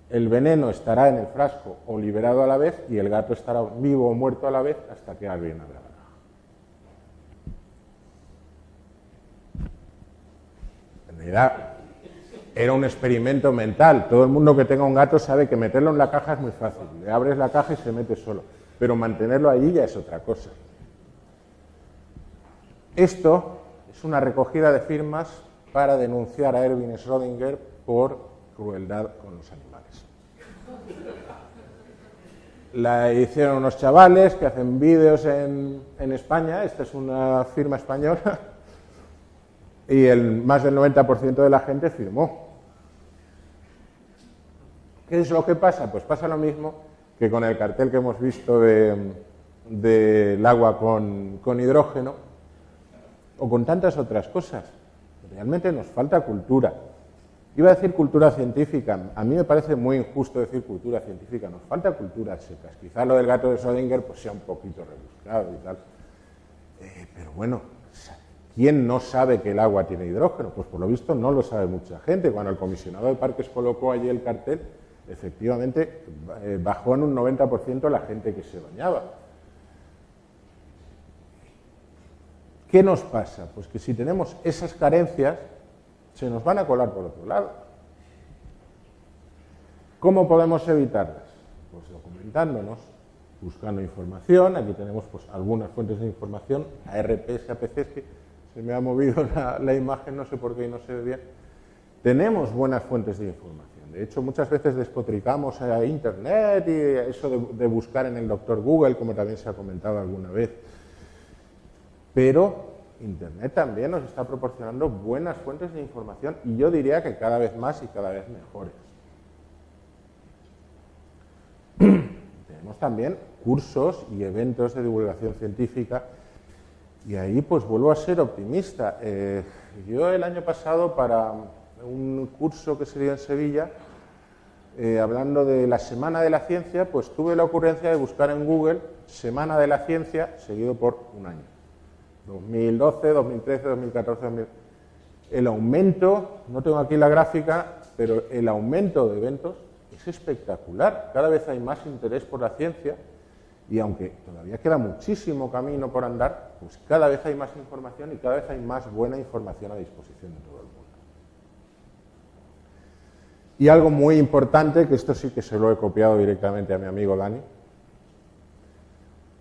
Speaker 2: el veneno estará en el frasco o liberado a la vez y el gato estará vivo o muerto a la vez hasta que alguien abra la caja. En realidad era un experimento mental. Todo el mundo que tenga un gato sabe que meterlo en la caja es muy fácil. Le abres la caja y se mete solo. Pero mantenerlo allí ya es otra cosa. Esto es una recogida de firmas para denunciar a Erwin Schrödinger por crueldad con los animales. La hicieron unos chavales que hacen vídeos en España. Esta es una firma española. Y más del 90% de la gente firmó. ¿Qué es lo que pasa? Pues pasa lo mismo que con el cartel que hemos visto del agua con hidrógeno o con tantas otras cosas. Realmente nos falta cultura. Iba a decir cultura científica. A mí me parece muy injusto decir cultura científica. Nos falta cultura secas. Quizá lo del gato de Schrödinger pues sea un poquito rebuscado y tal. Pero bueno, ¿quién no sabe que el agua tiene hidrógeno? Pues por lo visto no lo sabe mucha gente. Cuando el comisionado de parques colocó allí el cartel, efectivamente bajó en un 90% la gente que se bañaba. ¿Qué nos pasa? Pues que si tenemos esas carencias, se nos van a colar por otro lado. ¿Cómo podemos evitarlas? Pues documentándonos, buscando información. Aquí tenemos pues algunas fuentes de información, ARPs, APCs, que se me ha movido la imagen, no sé por qué y no se ve bien. Tenemos buenas fuentes de información. De hecho, muchas veces despotricamos a Internet y eso de buscar en el doctor Google, como también se ha comentado alguna vez. Pero Internet también nos está proporcionando buenas fuentes de información y yo diría que cada vez más y cada vez mejores. Tenemos también cursos y eventos de divulgación científica y ahí pues vuelvo a ser optimista. Yo el año pasado para un curso que se dio en Sevilla, hablando de la Semana de la Ciencia, pues tuve la ocurrencia de buscar en Google Semana de la Ciencia seguido por un año. 2012, 2013, 2014, 2015. El aumento, no tengo aquí la gráfica, pero el aumento de eventos es espectacular. Cada vez hay más interés por la ciencia y aunque todavía queda muchísimo camino por andar, pues cada vez hay más información y cada vez hay más buena información a disposición de todo el mundo. Y algo muy importante, que esto sí que se lo he copiado directamente a mi amigo Dani,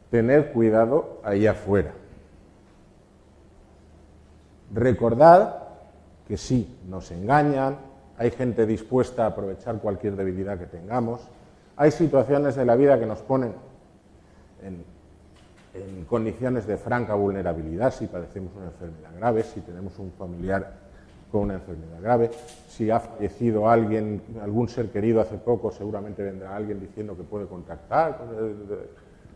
Speaker 2: tener cuidado ahí afuera. Recordad que sí, nos engañan, hay gente dispuesta a aprovechar cualquier debilidad que tengamos, hay situaciones de la vida que nos ponen en condiciones de franca vulnerabilidad, si padecemos una enfermedad grave, si tenemos un familiar con una enfermedad grave, si ha fallecido alguien, algún ser querido hace poco, seguramente vendrá alguien diciendo que puede contactar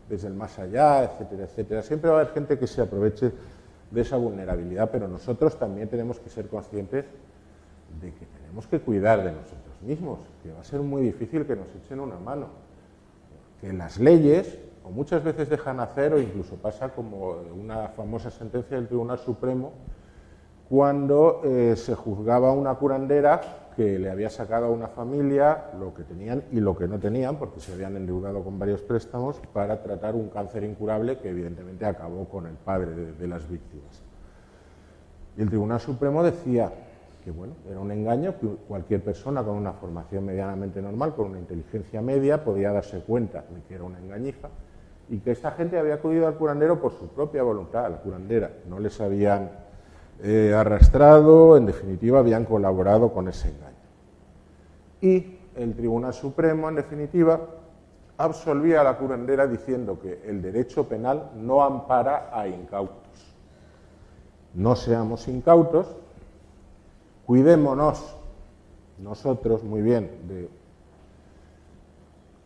Speaker 2: desde el más allá, etcétera, etcétera. Siempre va a haber gente que se aproveche de esa vulnerabilidad, pero nosotros también tenemos que ser conscientes de que tenemos que cuidar de nosotros mismos, que va a ser muy difícil que nos echen una mano, que las leyes o muchas veces dejan hacer o incluso pasa como una famosa sentencia del Tribunal Supremo cuando se juzgaba a una curandera que le había sacado a una familia lo que tenían y lo que no tenían, porque se habían endeudado con varios préstamos para tratar un cáncer incurable que evidentemente acabó con el padre de las víctimas. Y el Tribunal Supremo decía que bueno, era un engaño, que cualquier persona con una formación medianamente normal, con una inteligencia media, podía darse cuenta de que era una engañifa y que esta gente había acudido al curandero por su propia voluntad, a la curandera, no les habían arrastrado, en definitiva habían colaborado con ese engaño. Y el Tribunal Supremo, en definitiva, absolvía a la curandera diciendo que el derecho penal no ampara a incautos. No seamos incautos, cuidémonos nosotros muy bien de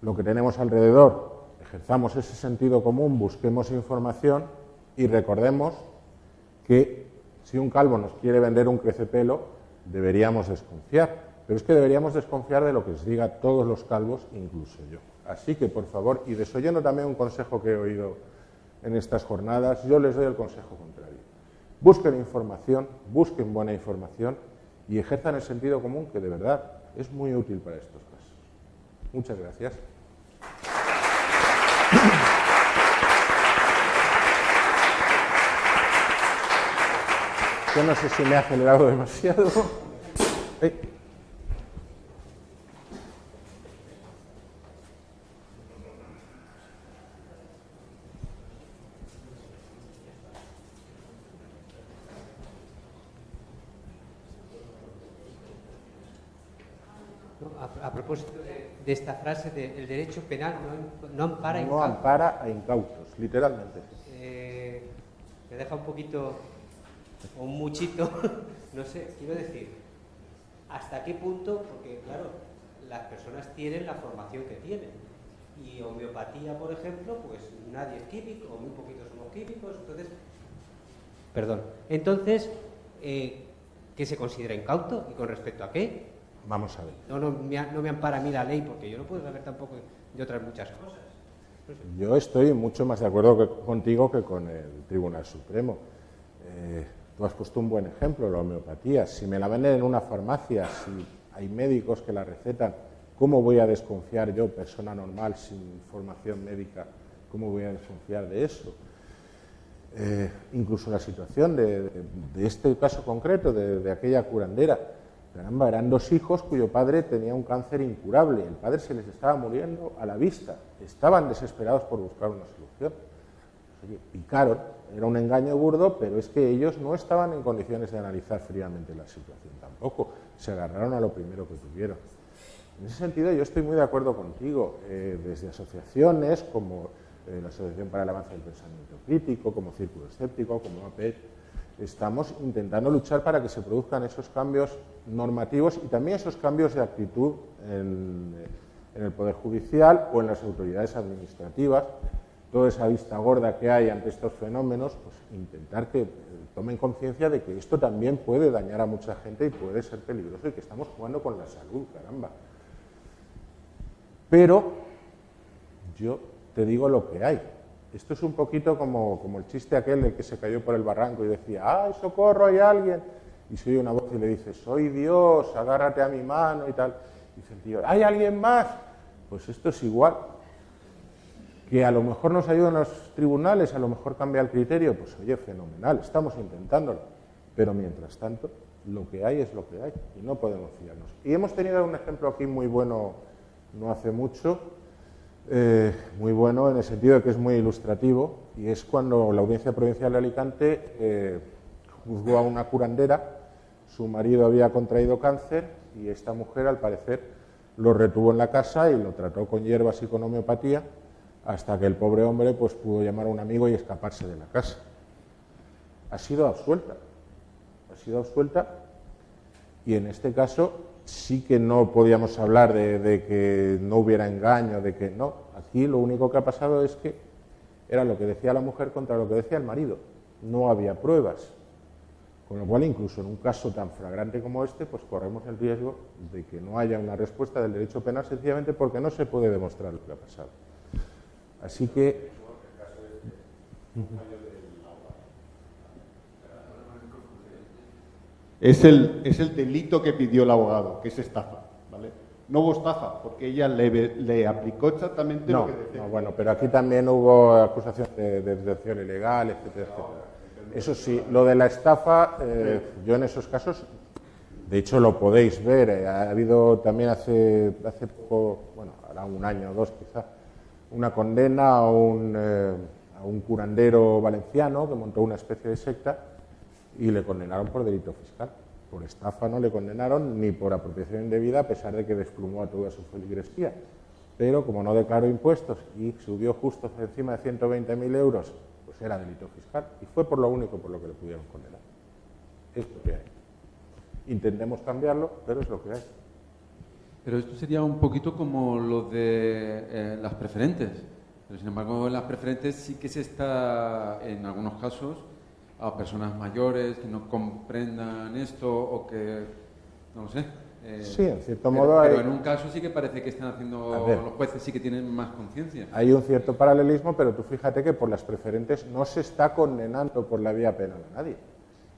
Speaker 2: lo que tenemos alrededor, ejerzamos ese sentido común, busquemos información y recordemos que si un calvo nos quiere vender un crecepelo, deberíamos desconfiar. Pero es que deberíamos desconfiar de lo que les diga todos los calvos, incluso yo. Así que, por favor, y desoyendo también un consejo que he oído en estas jornadas, yo les doy el consejo contrario. Busquen información, busquen buena información y ejerzan el sentido común, que de verdad es muy útil para estos casos. Muchas gracias. Yo no sé si me he acelerado demasiado.
Speaker 3: A propósito de esta frase, el derecho penal no ampara
Speaker 2: no ampara a incautos, literalmente.
Speaker 3: Me deja un poquito o un muchito, no sé, quiero decir, ¿hasta qué punto? Porque, claro, las personas tienen la formación que tienen. Y homeopatía, por ejemplo, pues nadie es químico, o muy poquitos somos químicos, entonces, ¿qué se considera incauto? ¿Y con respecto a qué?
Speaker 2: Vamos a ver.
Speaker 3: No me ampara a mí la ley, porque yo no puedo saber tampoco de otras muchas cosas. No sé.
Speaker 2: Yo estoy mucho más de acuerdo contigo que con el Tribunal Supremo. Tú has puesto un buen ejemplo, la homeopatía. Si me la venden en una farmacia, si hay médicos que la recetan, ¿cómo voy a desconfiar yo, persona normal, sin formación médica, cómo voy a desconfiar de eso? Incluso la situación de este caso concreto, de aquella curandera. Caramba, eran dos hijos cuyo padre tenía un cáncer incurable. El padre se les estaba muriendo a la vista. Estaban desesperados por buscar una solución. Oye, picaron, era un engaño burdo, pero es que ellos no estaban en condiciones de analizar fríamente la situación tampoco. Se agarraron a lo primero que tuvieron. En ese sentido yo estoy muy de acuerdo contigo, desde asociaciones como la Asociación para el Avance del Pensamiento Crítico, como Círculo Escéptico, como APET, estamos intentando luchar para que se produzcan esos cambios normativos y también esos cambios de actitud en el Poder Judicial o en las autoridades administrativas. Toda esa vista gorda que hay ante estos fenómenos, pues intentar que tomen conciencia de que esto también puede dañar a mucha gente y puede ser peligroso y que estamos jugando con la salud, caramba. Pero yo te digo lo que hay. Esto es un poquito como el chiste aquel del que se cayó por el barranco y decía, ¡ay, socorro, hay alguien! Y se oye una voz y le dice, soy Dios, agárrate a mi mano y tal. Y dice el tío, ¿hay alguien más? Pues esto es igual. Que a lo mejor nos ayudan los tribunales, a lo mejor cambia el criterio, pues oye, fenomenal, estamos intentándolo. Pero mientras tanto, lo que hay es lo que hay y no podemos fiarnos. Y hemos tenido un ejemplo aquí muy bueno no hace mucho, muy bueno en el sentido de que es muy ilustrativo, y es cuando la Audiencia Provincial de Alicante juzgó a una curandera. Su marido había contraído cáncer y esta mujer, al parecer, lo retuvo en la casa y lo trató con hierbas y con homeopatía hasta que el pobre hombre pues, pudo llamar a un amigo y escaparse de la casa. Ha sido absuelta y en este caso sí que no podíamos hablar de que no hubiera engaño, de que no. Aquí lo único que ha pasado es que era lo que decía la mujer contra lo que decía el marido. No había pruebas. Con lo cual, incluso en un caso tan flagrante como este, pues corremos el riesgo de que no haya una respuesta del derecho penal sencillamente porque no se puede demostrar lo que ha pasado. Así que...
Speaker 4: Es el delito que pidió el abogado, que es estafa, ¿vale? No hubo estafa, porque ella le aplicó exactamente lo que decía.
Speaker 2: No, bueno, pero aquí también hubo acusación de detención ilegal, etcétera, etcétera. Eso sí, lo de la estafa, yo en esos casos, de hecho lo podéis ver, ha habido también hace poco, bueno, ahora un año o dos quizá, una condena a un curandero valenciano que montó una especie de secta y le condenaron por delito fiscal. Por estafa no le condenaron ni por apropiación indebida, a pesar de que desplumó a toda su feligresía. Pero como no declaró impuestos y subió justo encima de 120.000 euros, pues era delito fiscal. Y fue por lo único por lo que le pudieron condenar. Es lo que hay. Intentemos cambiarlo, pero es lo que hay.
Speaker 5: Pero esto sería un poquito como lo de las preferentes. Pero sin embargo, en las preferentes sí que se está, en algunos casos, a personas mayores que no comprendan esto o que, no lo sé.
Speaker 2: Sí, en cierto modo hay...
Speaker 5: Pero en un caso sí que parece que están haciendo, los jueces sí que tienen más conciencia.
Speaker 2: Hay un cierto paralelismo, pero tú fíjate que por las preferentes no se está condenando por la vía penal a nadie.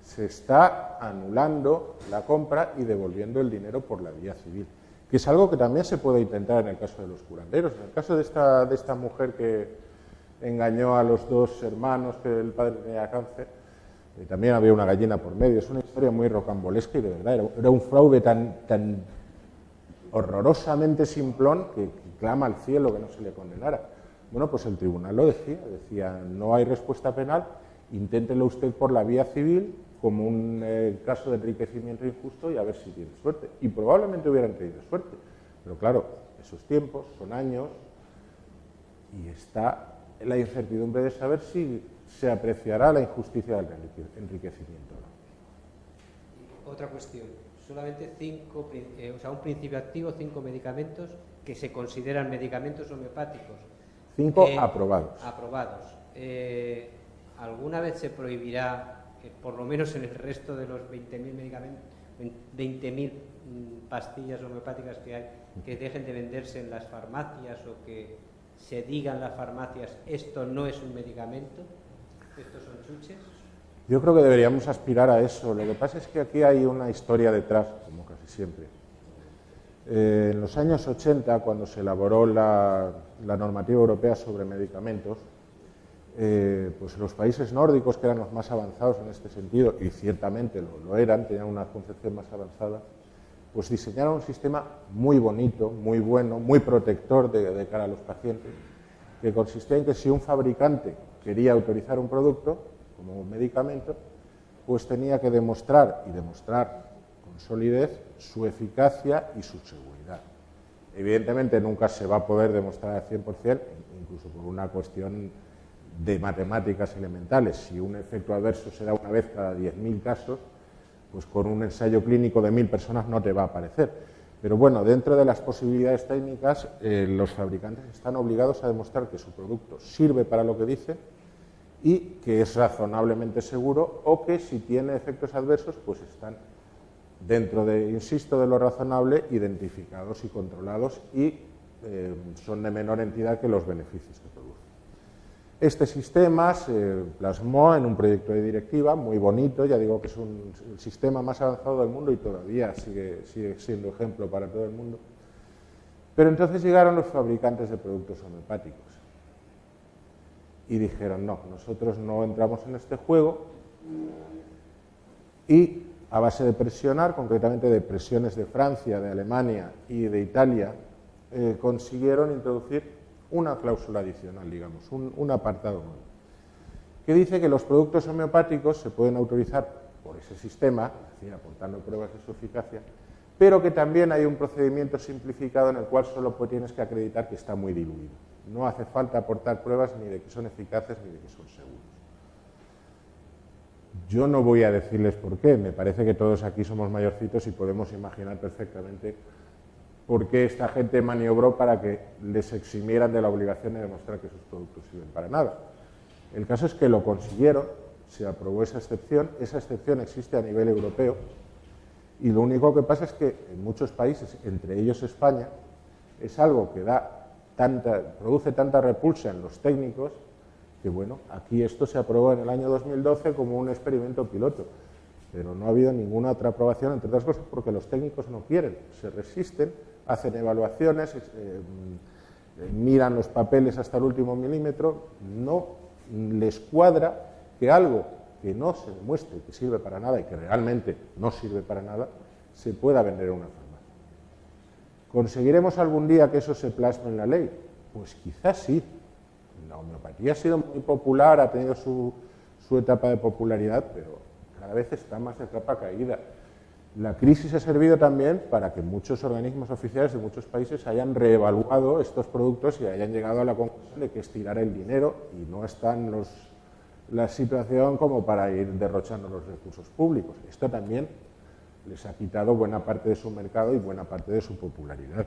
Speaker 2: Se está anulando la compra y devolviendo el dinero por la vía civil, que es algo que también se puede intentar en el caso de los curanderos. En el caso de esta mujer que engañó a los dos hermanos, que el padre tenía cáncer, también había una gallina por medio. Es una historia muy rocambolesca y de verdad era un fraude tan horrorosamente simplón que clama al cielo que no se le condenara. Bueno, pues el tribunal lo decía, no hay respuesta penal, inténtelo usted por la vía civil como un caso de enriquecimiento injusto y a ver si tiene suerte. Y probablemente hubieran tenido suerte, pero claro, esos tiempos son años y está la incertidumbre de saber si se apreciará la injusticia del enriquecimiento.
Speaker 3: Otra cuestión, solamente un principio activo, 5 medicamentos que se consideran medicamentos homeopáticos.
Speaker 2: 5 aprobados.
Speaker 3: Aprobados. ¿Alguna vez se prohibirá, por lo menos en el resto de los 20.000 medicamentos, 20.000 pastillas homeopáticas que hay, que dejen de venderse en las farmacias o que se digan en las farmacias esto no es un medicamento? ¿Estos son chuches?
Speaker 2: Yo creo que deberíamos aspirar a eso. Lo que pasa es que aquí hay una historia detrás, como casi siempre. En los años 80, cuando se elaboró la normativa europea sobre medicamentos, pues los países nórdicos, que eran los más avanzados en este sentido, y ciertamente lo eran, tenían una concepción más avanzada, pues diseñaron un sistema muy bonito, muy bueno, muy protector de cara a los pacientes, que consistía en que si un fabricante quería autorizar un producto como un medicamento, pues tenía que demostrar con solidez su eficacia y su seguridad. Evidentemente nunca se va a poder demostrar al 100%, incluso por una cuestión de matemáticas elementales. Si un efecto adverso se da una vez cada 10.000 casos, pues con un ensayo clínico de 1.000 personas no te va a aparecer. Pero bueno, dentro de las posibilidades técnicas, los fabricantes están obligados a demostrar que su producto sirve para lo que dice y que es razonablemente seguro, o que si tiene efectos adversos, pues están dentro de, insisto, de lo razonable, identificados y controlados y son de menor entidad que los beneficios que producen. Este sistema se plasmó en un proyecto de directiva muy bonito, ya digo que es el sistema más avanzado del mundo y todavía sigue siendo ejemplo para todo el mundo. Pero entonces llegaron los fabricantes de productos homeopáticos y dijeron, no, nosotros no entramos en este juego, y a base de presionar, concretamente de presiones de Francia, de Alemania y de Italia, consiguieron introducir una cláusula adicional, digamos, un apartado nuevo, que dice que los productos homeopáticos se pueden autorizar por ese sistema, es decir, aportando pruebas de su eficacia, pero que también hay un procedimiento simplificado en el cual solo tienes que acreditar que está muy diluido. No hace falta aportar pruebas ni de que son eficaces ni de que son seguros. Yo no voy a decirles por qué, me parece que todos aquí somos mayorcitos y podemos imaginar perfectamente por qué esta gente maniobró para que les eximieran de la obligación de demostrar que sus productos sirven para nada. El caso es que lo consiguieron, se aprobó esa excepción existe a nivel europeo, y lo único que pasa es que en muchos países, entre ellos España, es algo que produce tanta repulsa en los técnicos que, bueno, aquí esto se aprobó en el año 2012 como un experimento piloto. pero no ha habido ninguna otra aprobación, entre otras cosas porque los técnicos no quieren, se resisten, hacen evaluaciones, miran los papeles hasta el último milímetro, no les cuadra que algo que no se demuestre que sirve para nada y que realmente no sirve para nada, se pueda vender en una farmacia. ¿Conseguiremos algún día que eso se plasme en la ley? Pues quizás sí. La homeopatía ha sido muy popular, ha tenido su etapa de popularidad, pero cada vez está más de capa caída. La crisis ha servido también para que muchos organismos oficiales de muchos países hayan reevaluado estos productos y hayan llegado a la conclusión de que es tirar el dinero y no están la situación como para ir derrochando los recursos públicos. Esto también les ha quitado buena parte de su mercado y buena parte de su popularidad.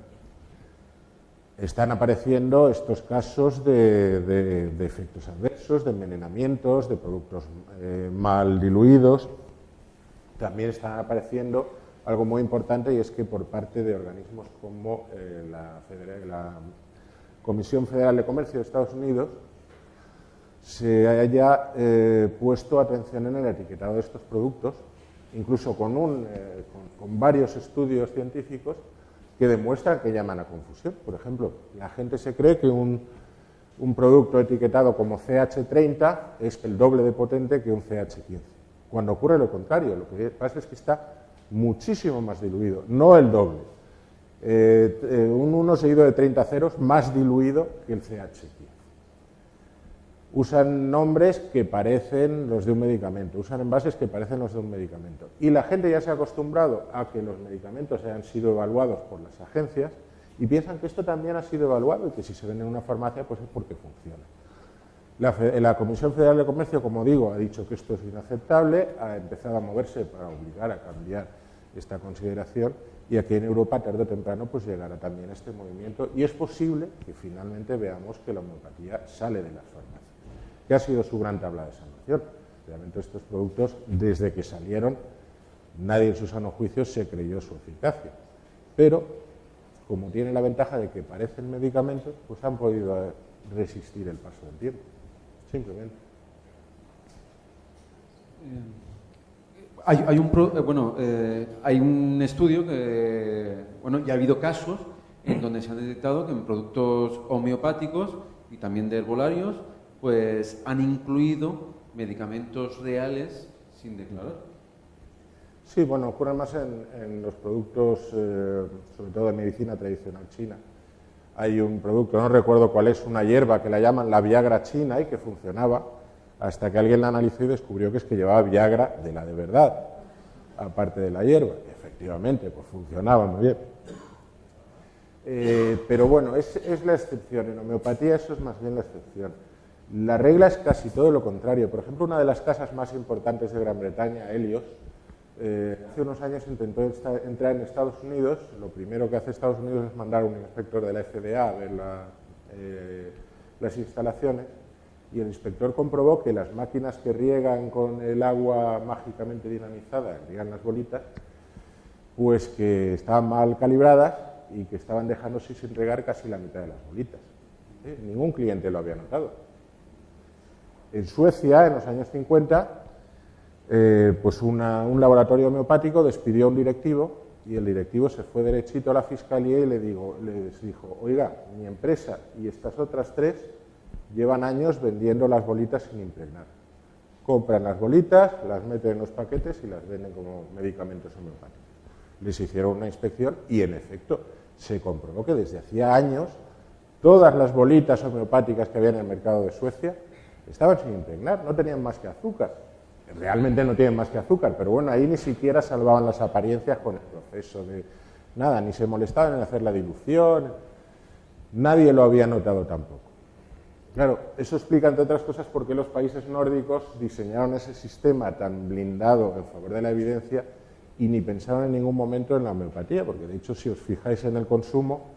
Speaker 2: Están apareciendo estos casos de efectos adversos, de envenenamientos, de productos mal diluidos. También están apareciendo algo muy importante, y es que por parte de organismos como la Comisión Federal de Comercio de Estados Unidos se haya puesto atención en el etiquetado de estos productos, incluso con varios estudios científicos que demuestran que llaman a confusión. Por ejemplo, la gente se cree que un producto etiquetado como CH30 es el doble de potente que un CH15, cuando ocurre lo contrario. Lo que pasa es que está muchísimo más diluido, no el doble. Un 1 seguido de 30 ceros más diluido que el CH15. Usan nombres que parecen los de un medicamento, usan envases que parecen los de un medicamento. Y la gente ya se ha acostumbrado a que los medicamentos hayan sido evaluados por las agencias y piensan que esto también ha sido evaluado y que si se vende en una farmacia pues es porque funciona. La Comisión Federal de Comercio, como digo, ha dicho que esto es inaceptable, ha empezado a moverse para obligar a cambiar esta consideración, y aquí en Europa tarde o temprano pues llegará también este movimiento, y es posible que finalmente veamos que la homeopatía sale de las farmacias, que ha sido su gran tabla de salvación. Realmente estos productos, desde que salieron, nadie en su sano juicio se creyó su eficacia, pero como tienen la ventaja de que parecen medicamentos, pues han podido resistir el paso del tiempo, simplemente.
Speaker 5: Hay un estudio que, ya ha habido casos en donde se han detectado que en productos homeopáticos y también de herbolarios, pues han incluido medicamentos reales sin declarar.
Speaker 2: Sí, bueno, ocurre más en los productos, sobre todo de medicina tradicional china. Hay un producto, no recuerdo cuál es, una hierba que la llaman la Viagra china y que funcionaba, hasta que alguien la analizó y descubrió que es que llevaba Viagra de la de verdad, aparte de la hierba. Y efectivamente, pues funcionaba muy bien. Pero bueno, es la excepción. En homeopatía eso es más bien la excepción. La regla es casi todo lo contrario. Por ejemplo, una de las casas más importantes de Gran Bretaña, Helios, hace unos años intentó entrar en Estados Unidos. Lo primero que hace Estados Unidos es mandar a un inspector de la FDA a ver las instalaciones, y el inspector comprobó que las máquinas que riegan con el agua mágicamente dinamizada, riegan las bolitas, pues que estaban mal calibradas y que estaban dejándose sin regar casi la mitad de las bolitas. Ningún cliente lo había notado. En Suecia, en los años 50, pues un laboratorio homeopático despidió a un directivo, y el directivo se fue derechito a la fiscalía y les dijo: oiga, mi empresa y estas otras tres llevan años vendiendo las bolitas sin impregnar. Compran las bolitas, las meten en los paquetes y las venden como medicamentos homeopáticos. Les hicieron una inspección y, en efecto, se comprobó que desde hacía años todas las bolitas homeopáticas que había en el mercado de Suecia estaban sin impregnar, no tenían más que azúcar. Realmente no tienen más que azúcar, pero bueno, ahí ni siquiera salvaban las apariencias con el proceso de nada, ni se molestaban en hacer la dilución, nadie lo había notado tampoco. Claro, eso explica, entre otras cosas, por qué los países nórdicos diseñaron ese sistema tan blindado en favor de la evidencia y ni pensaron en ningún momento en la homeopatía, porque de hecho, si os fijáis en el consumo,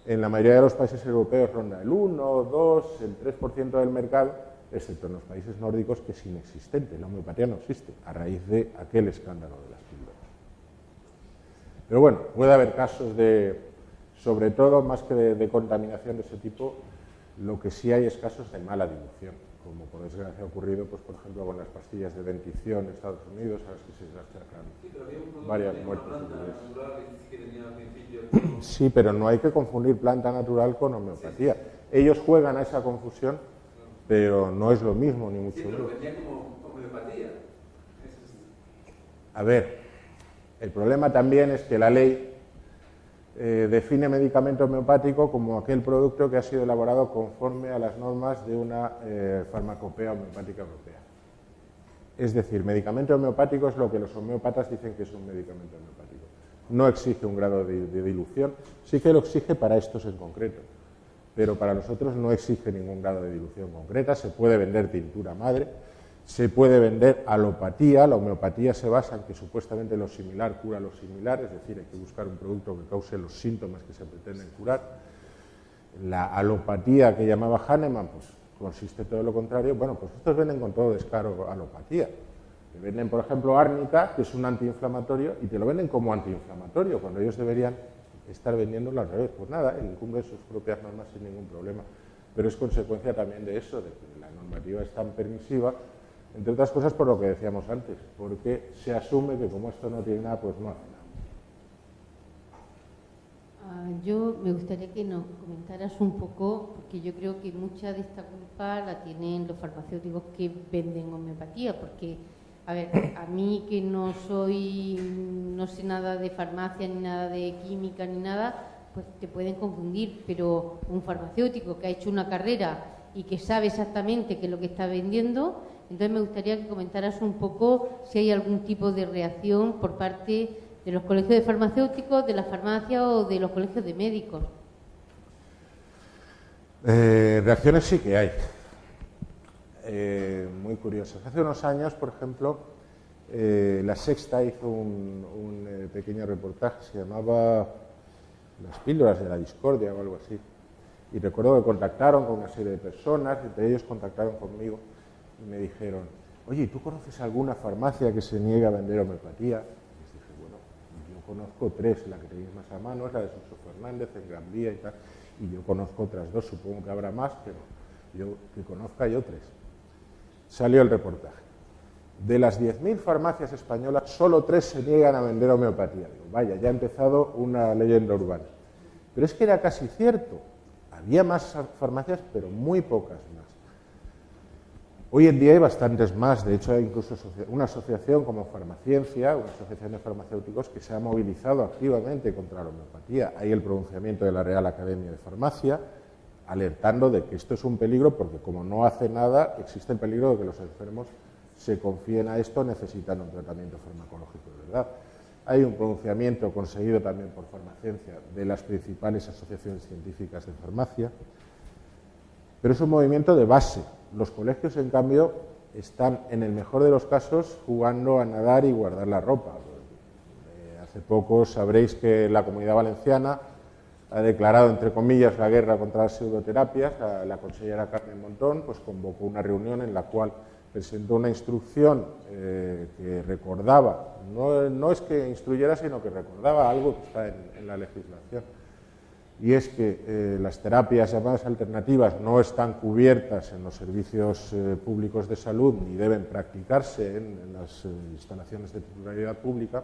Speaker 2: en la mayoría de los países europeos ronda el 1, 2, el 3% del mercado, excepto en los países nórdicos, que es inexistente. La homeopatía no existe, a raíz de aquel escándalo de las píldoras. Pero bueno, puede haber casos sobre todo, más que de contaminación de ese tipo, lo que sí hay es casos de mala dilución, como por desgracia ha ocurrido, pues por ejemplo con las pastillas de dentición en Estados Unidos, a las que se les achacan varias muertes. Sí, pero no hay que confundir planta natural con homeopatía. Ellos juegan a esa confusión, pero no es lo mismo, ni mucho menos. A ver, el problema también es que la ley define medicamento homeopático como aquel producto que ha sido elaborado conforme a las normas de una farmacopea homeopática europea. Es decir, medicamento homeopático es lo que los homeópatas dicen que es un medicamento homeopático. No exige un grado de dilución, sí que lo exige para estos en concreto, pero para los otros no exige ningún grado de dilución concreta. Se puede vender tintura madre, se puede vender alopatía. La homeopatía se basa en que supuestamente lo similar cura lo similar, es decir, hay que buscar un producto que cause los síntomas que se pretenden curar. La alopatía que llamaba Hahnemann, pues consiste todo lo contrario. Bueno, pues estos venden con todo descaro alopatía. Te venden, por ejemplo, árnica, que es un antiinflamatorio, y te lo venden como antiinflamatorio, cuando ellos deberían estar vendiéndolo al revés. Pues nada, él incumple sus propias normas sin ningún problema, pero es consecuencia también de eso, de que la normativa es tan permisiva, entre otras cosas por lo que decíamos antes, porque se asume que como esto no tiene nada, pues no hace nada.
Speaker 1: Yo me gustaría que nos comentaras un poco, porque yo creo que mucha de esta culpa la tienen los farmacéuticos que venden homeopatía, porque, a ver, a mí que no sé nada de farmacia, ni nada de química, ni nada, pues te pueden confundir, pero un farmacéutico que ha hecho una carrera y que sabe exactamente qué es lo que está vendiendo. Entonces me gustaría que comentaras un poco si hay algún tipo de reacción por parte de los colegios de farmacéuticos, de la farmacia o de los colegios de médicos.
Speaker 2: Reacciones sí que hay, muy curiosas. Hace unos años, por ejemplo, La Sexta hizo un pequeño reportaje, se llamaba Las píldoras de la discordia o algo así. Y recuerdo que contactaron con una serie de personas, entre ellos contactaron conmigo, y me dijeron, oye, ¿tú conoces alguna farmacia que se niegue a vender homeopatía? Y les dije, bueno, yo conozco 3, la que tenéis más a mano es la de Suso Fernández, en Gran Vía y tal, y yo conozco otras 2, supongo que habrá más, pero yo que conozca yo 3. Salió el reportaje. De las 10.000 farmacias españolas, solo 3 se niegan a vender homeopatía. Digo, vaya, ya ha empezado una leyenda urbana. Pero es que era casi cierto. Había más farmacias, pero muy pocas más. Hoy en día hay bastantes más, de hecho hay incluso una asociación como Farmaciencia, una asociación de farmacéuticos que se ha movilizado activamente contra la homeopatía. Hay el pronunciamiento de la Real Academia de Farmacia, alertando de que esto es un peligro, porque como no hace nada, existe el peligro de que los enfermos se confíen a esto necesitando un tratamiento farmacológico de verdad. Hay un pronunciamiento conseguido también por Farmaciencia de las principales asociaciones científicas de farmacia, pero es un movimiento de base. Los colegios, en cambio, están, en el mejor de los casos, jugando a nadar y guardar la ropa. Hace poco sabréis que la Comunidad Valenciana ha declarado, entre comillas, la guerra contra las pseudoterapias. La consellera Carmen Montón pues, convocó una reunión en la cual presentó una instrucción que recordaba, no es que instruyera, sino que recordaba algo que está en la legislación. Y es que las terapias llamadas alternativas no están cubiertas en los servicios públicos de salud ni deben practicarse en las instalaciones de titularidad pública,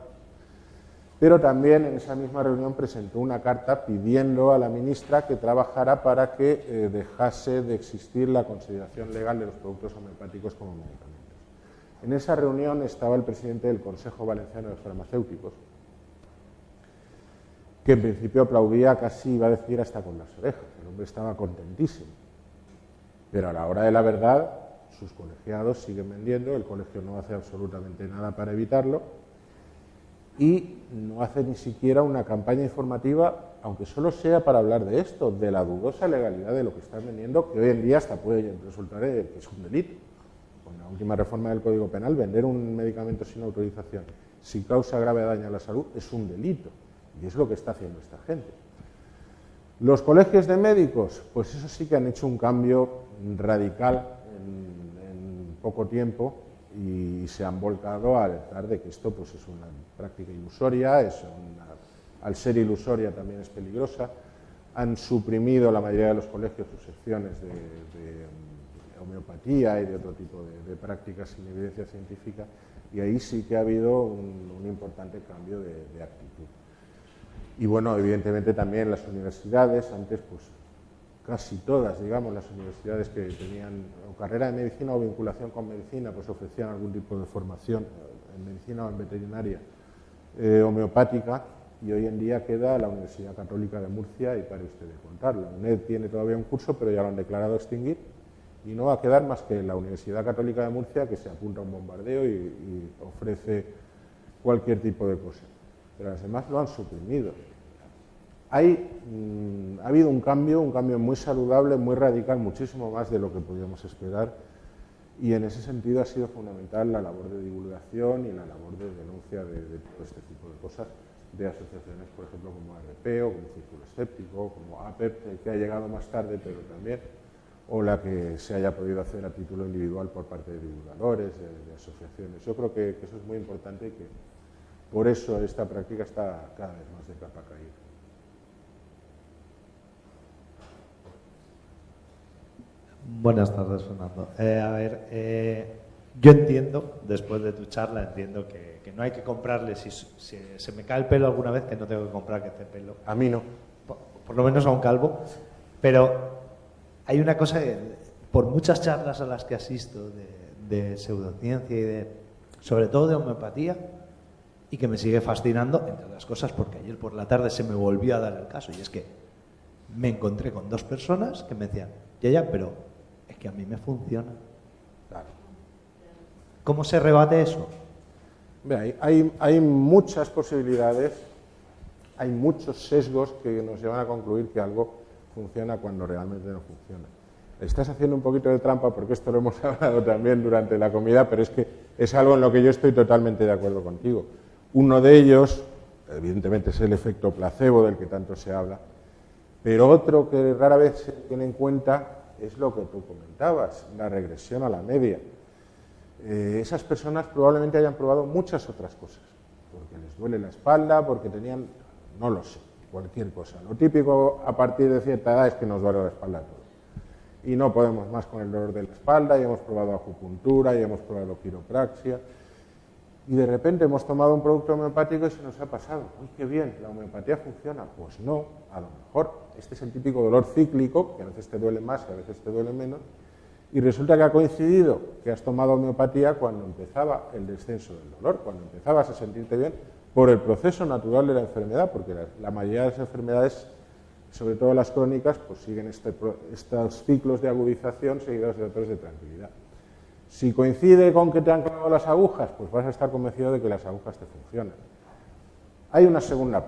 Speaker 2: pero también en esa misma reunión presentó una carta pidiendo a la ministra que trabajara para que dejase de existir la consideración legal de los productos homeopáticos como medicamentos. En esa reunión estaba el presidente del Consejo Valenciano de Farmacéuticos, que en principio aplaudía casi, iba a decir, hasta con las orejas. El hombre estaba contentísimo. Pero a la hora de la verdad, sus colegiados siguen vendiendo, el colegio no hace absolutamente nada para evitarlo y no hace ni siquiera una campaña informativa, aunque solo sea para hablar de esto, de la dudosa legalidad de lo que están vendiendo, que hoy en día hasta puede resultar que es un delito. Con la última reforma del Código Penal, vender un medicamento sin autorización, si causa grave daño a la salud, es un delito. Y es lo que está haciendo esta gente. Los colegios de médicos, pues eso sí que han hecho un cambio radical en poco tiempo y se han volcado a alertar de que esto pues, es una práctica ilusoria, al ser ilusoria también es peligrosa. Han suprimido la mayoría de los colegios sus secciones homeopatía y de otro tipo de prácticas sin evidencia científica, y ahí sí que ha habido un importante cambio de actitud. Y bueno, evidentemente también las universidades, antes pues casi todas, digamos, las universidades que tenían o carrera de medicina o vinculación con medicina, pues ofrecían algún tipo de formación en medicina o en veterinaria homeopática, y hoy en día queda la Universidad Católica de Murcia, y pare usted de contar. La UNED tiene todavía un curso, pero ya lo han declarado extinguir, y no va a quedar más que la Universidad Católica de Murcia, que se apunta a un bombardeo y ofrece cualquier tipo de cosa. Pero las demás lo han suprimido. Ha habido un cambio muy saludable, muy radical, muchísimo más de lo que podíamos esperar, y en ese sentido ha sido fundamental la labor de divulgación y la labor de denuncia de todo este tipo de cosas, de asociaciones, por ejemplo, como ARP o como Círculo Escéptico, como APEP, que ha llegado más tarde, pero también, o la que se haya podido hacer a título individual por parte de divulgadores, de asociaciones. Yo creo que eso es muy importante y que por eso esta práctica está cada vez más de capa caída.
Speaker 6: Buenas tardes, Fernando. Yo entiendo, después de tu charla, entiendo que no hay que comprarle, si se me cae el pelo alguna vez, que no tengo que comprar que esté pelo.
Speaker 2: A mí no.
Speaker 6: Por lo menos a un calvo. Pero hay una cosa que, por muchas charlas a las que asisto de pseudociencia y sobre todo de homeopatía, y que me sigue fascinando, entre otras cosas, porque ayer por la tarde se me volvió a dar el caso, y es que me encontré con dos personas que me decían, ya, pero es que a mí me funciona.
Speaker 2: Claro.
Speaker 6: ¿Cómo se rebate eso?
Speaker 2: Hay muchas posibilidades, hay muchos sesgos que nos llevan a concluir que algo funciona cuando realmente no funciona. Estás haciendo un poquito de trampa porque esto lo hemos hablado también durante la comida, pero es que es algo en lo que yo estoy totalmente de acuerdo contigo. Uno de ellos, evidentemente, es el efecto placebo del que tanto se habla, pero otro que rara vez se tiene en cuenta es lo que tú comentabas, la regresión a la media. Esas personas probablemente hayan probado muchas otras cosas, porque les duele la espalda, porque tenían, no lo sé, cualquier cosa. Lo típico a partir de cierta edad es que nos duele la espalda a todos. Y no podemos más con el dolor de la espalda, y hemos probado acupuntura, y hemos probado quiropraxia, y de repente hemos tomado un producto homeopático y se nos ha pasado. ¡Uy, qué bien! ¿La homeopatía funciona? Pues no, a lo mejor. Este es el típico dolor cíclico, que a veces te duele más y a veces te duele menos, y resulta que ha coincidido que has tomado homeopatía cuando empezaba el descenso del dolor, cuando empezabas a sentirte bien, por el proceso natural de la enfermedad, porque la mayoría de las enfermedades, sobre todo las crónicas, pues siguen estos ciclos de agudización seguidos de otros de tranquilidad. Si coincide con que te han clavado las agujas, pues vas a estar convencido de que las agujas te funcionan. Hay una segunda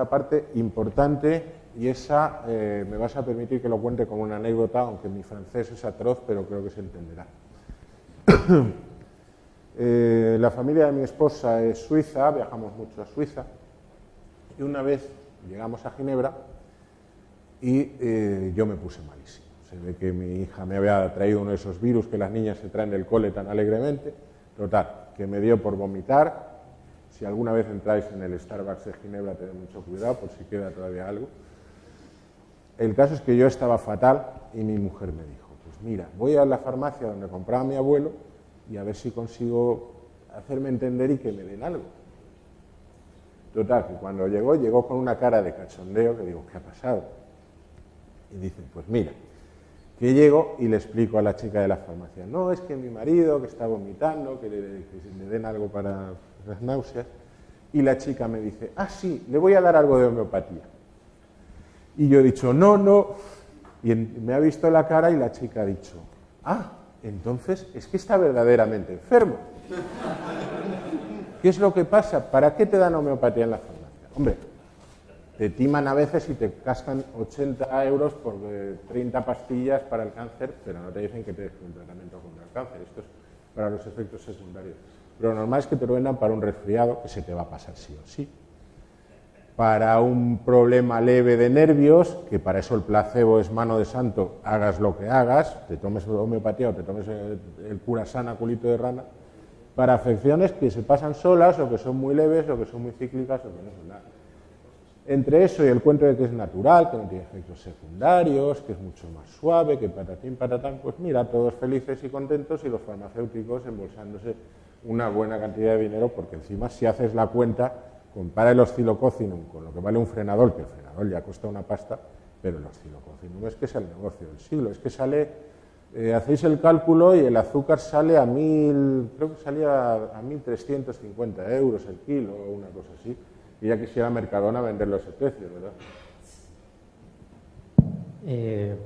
Speaker 2: parte importante, y esa me vas a permitir que lo cuente como una anécdota, aunque mi francés es atroz, pero creo que se entenderá. La familia de mi esposa es suiza, viajamos mucho a Suiza, y una vez llegamos a Ginebra y yo me puse malísimo. Se ve que mi hija me había traído uno de esos virus que las niñas se traen del cole tan alegremente. Total, que me dio por vomitar. Si alguna vez entráis en el Starbucks de Ginebra, tened mucho cuidado por si queda todavía algo. El caso es que yo estaba fatal y mi mujer me dijo, pues mira, voy a la farmacia donde compraba mi abuelo y a ver si consigo hacerme entender y que me den algo. Total, que cuando llegó con una cara de cachondeo, que digo, ¿qué ha pasado? Y dice, pues mira, que llego y le explico a la chica de la farmacia, no, es que mi marido que está vomitando, que le den algo para las náuseas, y la chica me dice, ah, sí, le voy a dar algo de homeopatía. Y yo he dicho, no, y me ha visto la cara y la chica ha dicho, ah, entonces es que está verdaderamente enfermo. ¿Qué es lo que pasa? ¿Para qué te dan homeopatía en la farmacia? Hombre, te timan a veces y te cascan 80 euros por 30 pastillas para el cáncer, pero no te dicen que te des un tratamiento contra el cáncer. Esto es para los efectos secundarios. Pero lo normal es que te lo vendan para un resfriado, que se te va a pasar sí o sí. Para un problema leve de nervios, que para eso el placebo es mano de santo, hagas lo que hagas, te tomes homeopatía o te tomes el curasana culito de rana, para afecciones que se pasan solas o que son muy leves o que son muy cíclicas o que no son nada. Entre eso y el cuento de que es natural, que no tiene efectos secundarios, que es mucho más suave, que patatín, patatán, pues mira, todos felices y contentos y los farmacéuticos embolsándose una buena cantidad de dinero, porque encima si haces la cuenta, compara el oscilococinum con lo que vale un frenadol, que el frenadol ya cuesta una pasta, pero el oscilococinum es que es el negocio del siglo, es que sale, hacéis el cálculo y el azúcar sale a creo que salía a 1.350 euros el kilo o una cosa así. Y ya quisiera Mercadona venderlo a ese precio, ¿verdad?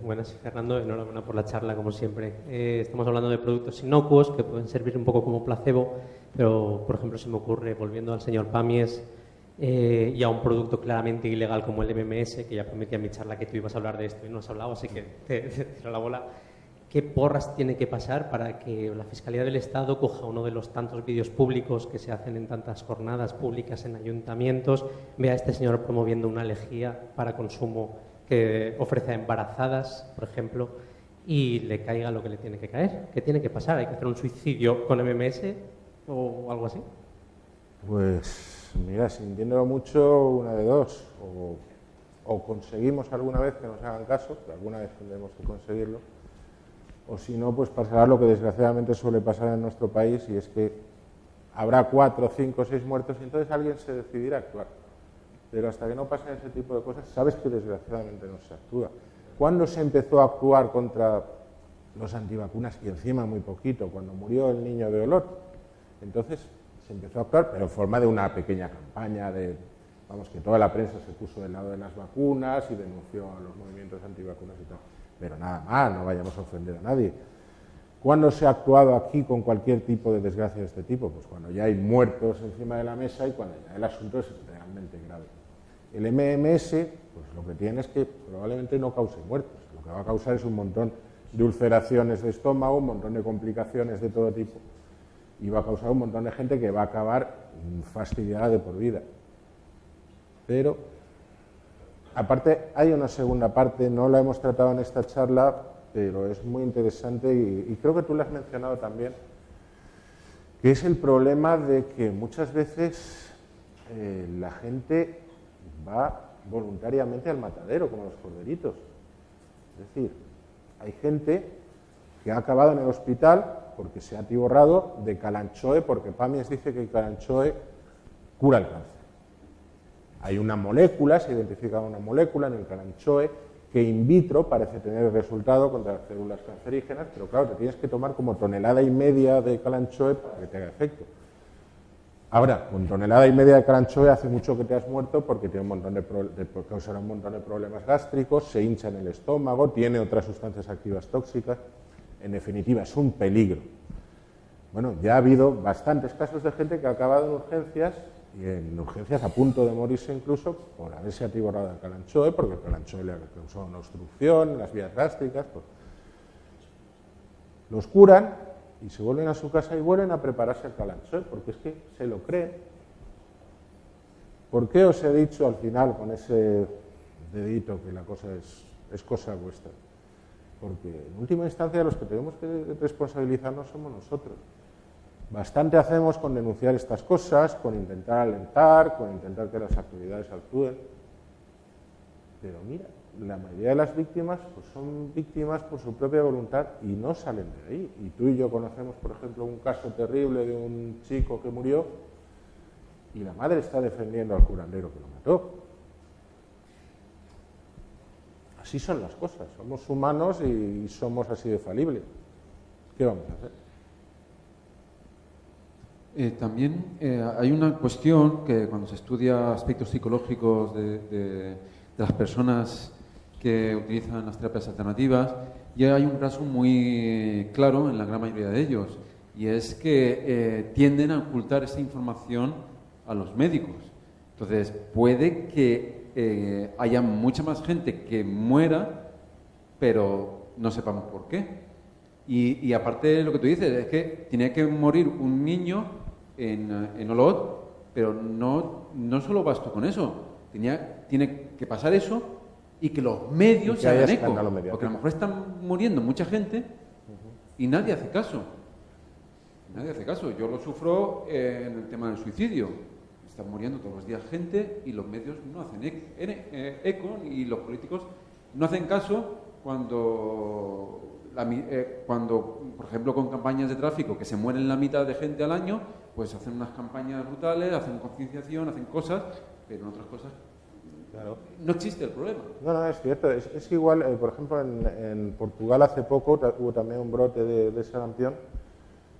Speaker 7: Buenas, Fernando, enhorabuena por la charla, como siempre. Estamos hablando de productos inocuos que pueden servir un poco como placebo, pero, por ejemplo, se me ocurre, volviendo al señor Pamies, y a un producto claramente ilegal como el MMS, que ya prometí en mi charla que tú ibas a hablar de esto y no has hablado, así que te tiro la bola. ¿Qué porras tiene que pasar para que la Fiscalía del Estado coja uno de los tantos vídeos públicos que se hacen en tantas jornadas públicas en ayuntamientos, vea a este señor promoviendo una lejía para consumo que ofrece a embarazadas, por ejemplo, y le caiga lo que le tiene que caer? ¿Qué tiene que pasar? ¿Hay que hacer un suicidio con MMS o algo así?
Speaker 2: Pues mira, sintiéndolo mucho, una de dos. O conseguimos alguna vez que nos hagan caso, que alguna vez tendremos que conseguirlo, o si no, pues pasará lo que desgraciadamente suele pasar en nuestro país, y es que habrá 4, 5, 6 muertos y entonces alguien se decidirá a actuar. Pero hasta que no pasen ese tipo de cosas, sabes que desgraciadamente no se actúa. ¿Cuándo se empezó a actuar contra los antivacunas? Y encima muy poquito, cuando murió el niño de Olot. Entonces se empezó a actuar, pero en forma de una pequeña campaña de, vamos, que toda la prensa se puso del lado de las vacunas y denunció a los movimientos antivacunas y tal. Pero nada más, no vayamos a ofender a nadie. ¿Cuándo se ha actuado aquí con cualquier tipo de desgracia de este tipo? Pues cuando ya hay muertos encima de la mesa y cuando ya el asunto es realmente grave. El MMS, pues lo que tiene es que probablemente no cause muertos. Lo que va a causar es un montón de ulceraciones de estómago, un montón de complicaciones de todo tipo, y va a causar un montón de gente que va a acabar fastidiada de por vida. Pero, aparte, hay una segunda parte, no la hemos tratado en esta charla, pero es muy interesante y creo que tú la has mencionado también, que es el problema de que muchas veces la gente va voluntariamente al matadero, como los corderitos. Es decir, hay gente que ha acabado en el hospital porque se ha atiborrado de Kalanchoe, porque Pamies dice que el Kalanchoe cura el cáncer. Hay una molécula, se identifica una molécula en el Kalanchoe que in vitro parece tener resultado contra las células cancerígenas, pero claro, te tienes que tomar como 1,5 toneladas de Kalanchoe para que te haga efecto. Ahora, con 1,5 toneladas de Kalanchoe hace mucho que te has muerto porque tiene causará un montón de problemas gástricos, se hincha en el estómago, tiene otras sustancias activas tóxicas. En definitiva, es un peligro. Bueno, ya ha habido bastantes casos de gente que ha acabado en urgencias, y en urgencias a punto de morirse incluso por haberse atiborrado de Kalanchoe, porque el Kalanchoe le ha causado una obstrucción en las vías gástricas. Pues. Los curan y se vuelven a su casa y vuelven a prepararse el Kalanchoe, porque es que se lo creen. ¿Por qué os he dicho al final con ese dedito que la cosa es cosa vuestra? Porque en última instancia los que tenemos que responsabilizarnos somos nosotros. Bastante hacemos con denunciar estas cosas, con intentar alentar, con intentar que las autoridades actúen. Pero mira, la mayoría de las víctimas pues son víctimas por su propia voluntad y no salen de ahí. Y tú y yo conocemos, por ejemplo, un caso terrible de un chico que murió y la madre está defendiendo al curandero que lo mató. Así son las cosas, somos humanos y somos así de falibles. ¿Qué vamos a hacer?
Speaker 5: También hay una cuestión que cuando se estudia aspectos psicológicos de las personas que utilizan las terapias alternativas, ya hay un caso muy claro en la gran mayoría de ellos, y es que tienden a ocultar esa información a los médicos. Entonces, puede que haya mucha más gente que muera, pero no sepamos por qué. Y aparte de lo que tú dices, es que tenía que morir un niño en Olot, pero no solo bastó con eso. Tiene que pasar eso y que los medios se hagan eco. Porque a lo mejor están muriendo mucha gente y nadie hace caso. Nadie hace caso. Yo lo sufro en el tema del suicidio. Está muriendo todos los días gente y los medios no hacen eco y los políticos no hacen caso cuando, por ejemplo, con campañas de tráfico que se mueren la mitad de gente al año, pues hacen unas campañas brutales, hacen concienciación, hacen cosas, pero en otras cosas
Speaker 2: Claro.
Speaker 5: no existe el problema.
Speaker 2: No, no, es cierto. Es igual, por ejemplo, en Portugal hace poco hubo también un brote de sarampión.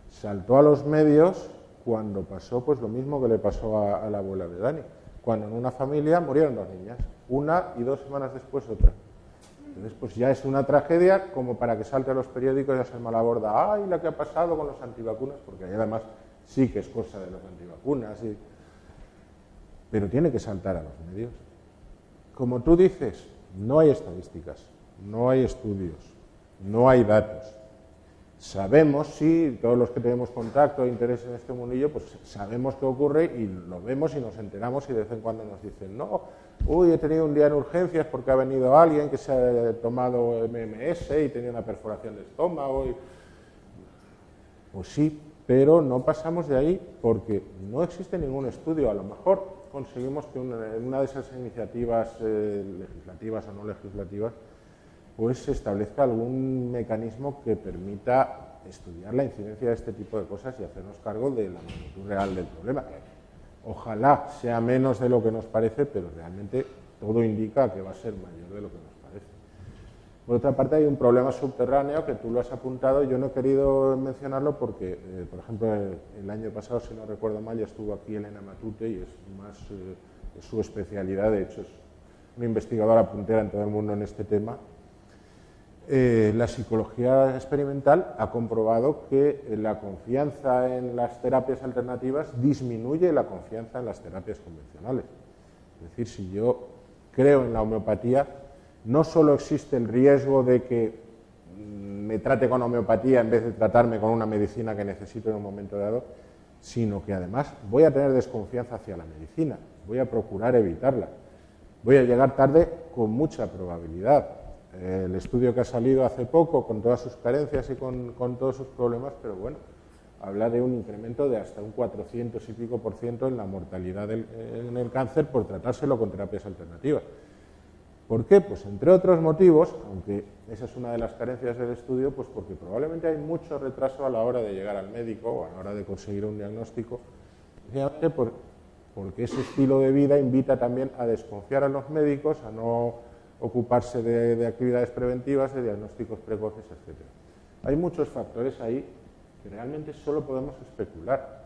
Speaker 2: Saltó a los medios cuando pasó pues lo mismo que le pasó a la abuela de Dani. Cuando en una familia murieron 2 niñas, una y 2 semanas después otra. Entonces, pues ya es una tragedia como para que salte a los periódicos y ya se malaborda, ¡ay, la que ha pasado con los antivacunas! Porque ahí además sí que es cosa de los antivacunas. Pero tiene que saltar a los medios. Como tú dices, no hay estadísticas, no hay estudios, no hay datos. Sabemos, sí, todos los que tenemos contacto e interés en este mundillo, pues sabemos qué ocurre y lo vemos y nos enteramos y de vez en cuando nos dicen, no, uy, he tenido un día en urgencias porque ha venido alguien que se ha tomado MMS y tenía una perforación de estómago. Pues sí, pero no pasamos de ahí porque no existe ningún estudio. A lo mejor conseguimos que una de esas iniciativas legislativas o no legislativas pues se establezca algún mecanismo que permita estudiar la incidencia de este tipo de cosas y hacernos cargo de la magnitud real del problema. Ojalá sea menos de lo que nos parece, pero realmente todo indica que va a ser mayor de lo que nos parece. Por otra parte, hay un problema subterráneo que tú lo has apuntado. Yo no he querido mencionarlo porque, por ejemplo, el año pasado, si no recuerdo mal, ya estuvo aquí Elena Matute y es más su especialidad. De hecho, es una investigadora puntera en todo el mundo en este tema. La psicología experimental ha comprobado que la confianza en las terapias alternativas disminuye la confianza en las terapias convencionales. Es decir, si yo creo en la homeopatía, no solo existe el riesgo de que me trate con homeopatía en vez de tratarme con una medicina que necesito en un momento dado, sino que además voy a tener desconfianza hacia la medicina, voy a procurar evitarla, voy a llegar tarde con mucha probabilidad. El estudio que ha salido hace poco, con todas sus carencias y con todos sus problemas, pero bueno, habla de un incremento de hasta un 400 y pico % en la mortalidad en el cáncer por tratárselo con terapias alternativas. ¿Por qué? Pues entre otros motivos, aunque esa es una de las carencias del estudio, pues porque probablemente hay mucho retraso a la hora de llegar al médico o a la hora de conseguir un diagnóstico, precisamente porque ese estilo de vida invita también a desconfiar a los médicos, a no ocuparse de actividades preventivas, de diagnósticos precoces, etc. Hay muchos factores ahí que realmente solo podemos especular.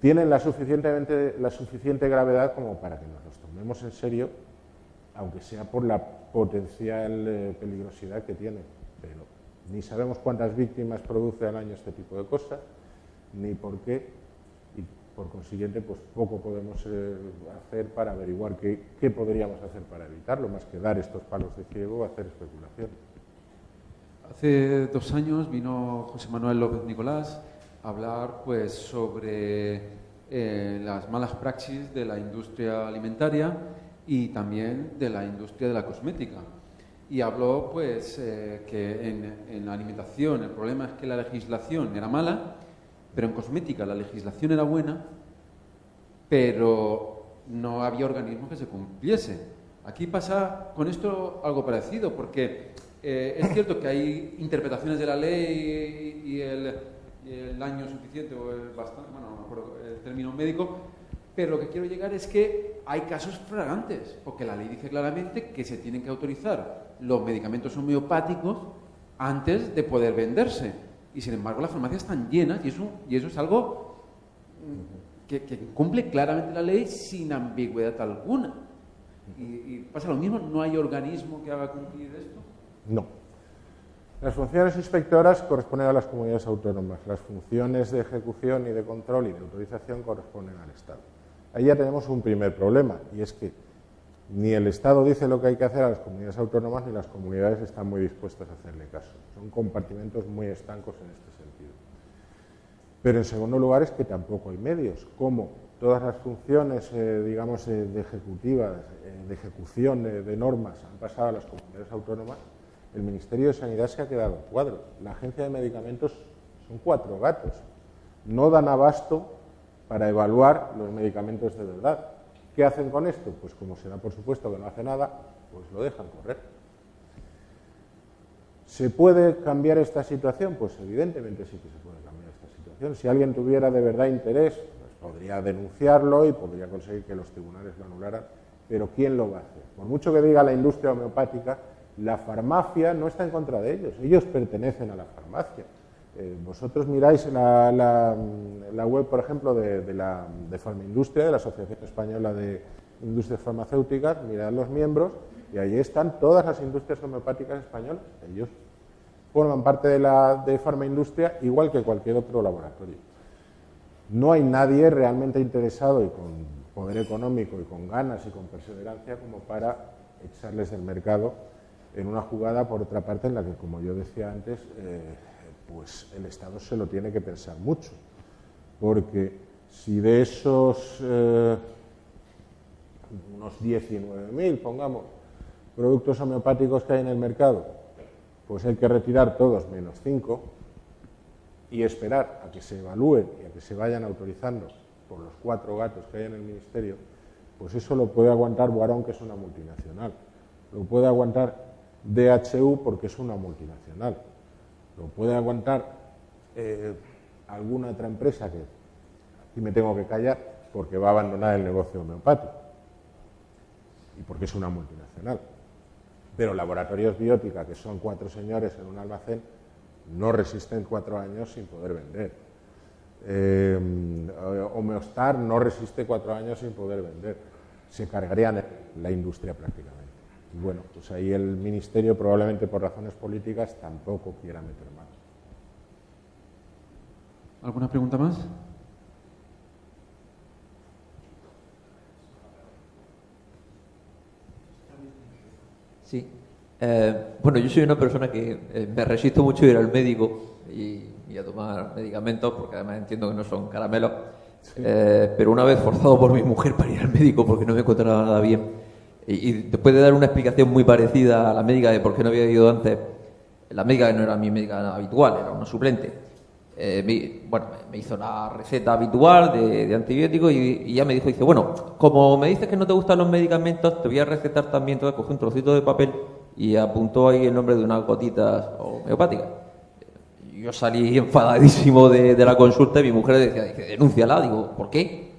Speaker 2: Tienen la suficiente gravedad como para que nos los tomemos en serio, aunque sea por la potencial peligrosidad que tienen. Pero ni sabemos cuántas víctimas produce al año este tipo de cosas, ni por qué. Por consiguiente, pues poco podemos hacer para averiguar qué podríamos hacer para evitarlo, más que dar estos palos de ciego o hacer especulación.
Speaker 5: Hace 2 años vino José Manuel López Nicolás a hablar pues, sobre las malas praxis de la industria alimentaria y también de la industria de la cosmética. Y habló pues, que en la alimentación el problema es que la legislación era mala, pero en cosmética la legislación era buena, pero no había organismos que se cumpliese. Aquí pasa con esto algo parecido, porque es cierto que hay interpretaciones de la ley y el año suficiente, o el bastante, bueno, no me acuerdo el término médico, pero lo que quiero llegar es que hay casos flagrantes, porque la ley dice claramente que se tienen que autorizar los medicamentos homeopáticos antes de poder venderse. Y sin embargo las farmacias están llenas y eso es algo que cumple claramente la ley sin ambigüedad alguna. Y pasa lo mismo, ¿no hay organismo que haga cumplir esto?
Speaker 2: No. Las funciones inspectoras corresponden a las comunidades autónomas, las funciones de ejecución y de control y de autorización corresponden al Estado. Ahí ya tenemos un primer problema, y es que ni el Estado dice lo que hay que hacer a las comunidades autónomas, ni las comunidades están muy dispuestas a hacerle caso. Son compartimentos muy estancos en este sentido. Pero en segundo lugar es que tampoco hay medios. Como todas las funciones, digamos, de ejecución de normas han pasado a las comunidades autónomas, el Ministerio de Sanidad se ha quedado a cuadros. La Agencia de Medicamentos son 4 gatos. No dan abasto para evaluar los medicamentos de verdad. ¿Qué hacen con esto? Pues como se da por supuesto que no hace nada, pues lo dejan correr. ¿Se puede cambiar esta situación? Pues evidentemente sí que se puede cambiar esta situación. Si alguien tuviera de verdad interés, pues podría denunciarlo y podría conseguir que los tribunales lo anularan, pero ¿quién lo va a hacer? Por mucho que diga la industria homeopática, la farmacia no está en contra de ellos pertenecen a la farmacia. Vosotros miráis en la web, por ejemplo, de Farmaindustria, de la Asociación Española de Industrias Farmacéuticas, mirad los miembros y allí están todas las industrias homeopáticas españolas. Ellos forman parte de Farmaindustria igual que cualquier otro laboratorio. No hay nadie realmente interesado y con poder económico y con ganas y con perseverancia como para echarles del mercado en una jugada, por otra parte, en la que, como yo decía antes, pues el Estado se lo tiene que pensar mucho, porque si de esos unos 19.000, pongamos, productos homeopáticos que hay en el mercado, pues hay que retirar todos menos 5 y esperar a que se evalúen y a que se vayan autorizando por los 4 gatos que hay en el Ministerio, pues eso lo puede aguantar Boarón, que es una multinacional, lo puede aguantar DHU porque es una multinacional, lo puede aguantar alguna otra empresa que aquí me tengo que callar porque va a abandonar el negocio homeopático y porque es una multinacional. Pero Laboratorios Biótica, que son 4 señores en un almacén, no resisten 4 años sin poder vender. Homeostar no resiste 4 años sin poder vender. Se cargarían la industria prácticamente. Y bueno, pues ahí el Ministerio, probablemente por razones políticas, tampoco quiera meter mano.
Speaker 5: ¿Alguna pregunta más?
Speaker 8: Sí. Bueno, yo soy una persona que me resisto mucho a ir al médico y a tomar medicamentos, porque además entiendo que no son caramelos. Sí. Pero una vez forzado por mi mujer para ir al médico porque no me encontraba nada bien, y después de dar una explicación muy parecida a la médica de por qué no había ido antes, la médica que no era mi médica habitual, era una suplente, me hizo la receta habitual de antibióticos y ya me dice, bueno, como me dices que no te gustan los medicamentos, te voy a recetar también, te voy a coger un trocito de papel y apuntó ahí el nombre de unas gotitas homeopáticas. Yo salí enfadadísimo de la consulta y mi mujer decía, denúnciala. Digo, ¿por qué?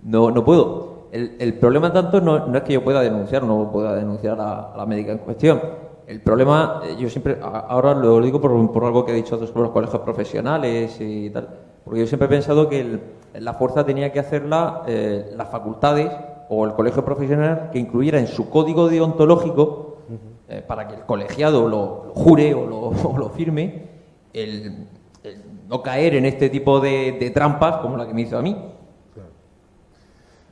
Speaker 8: No puedo. El problema tanto no es que yo pueda denunciar, no pueda denunciar a la médica en cuestión. El problema, yo siempre, ahora lo digo por algo que he dicho sobre los colegios profesionales y tal, porque yo siempre he pensado que la fuerza tenía que hacerla las facultades o el colegio profesional, que incluyera en su código deontológico, para que el colegiado lo jure o lo firme, el no caer en este tipo de trampas como la que me hizo a mí.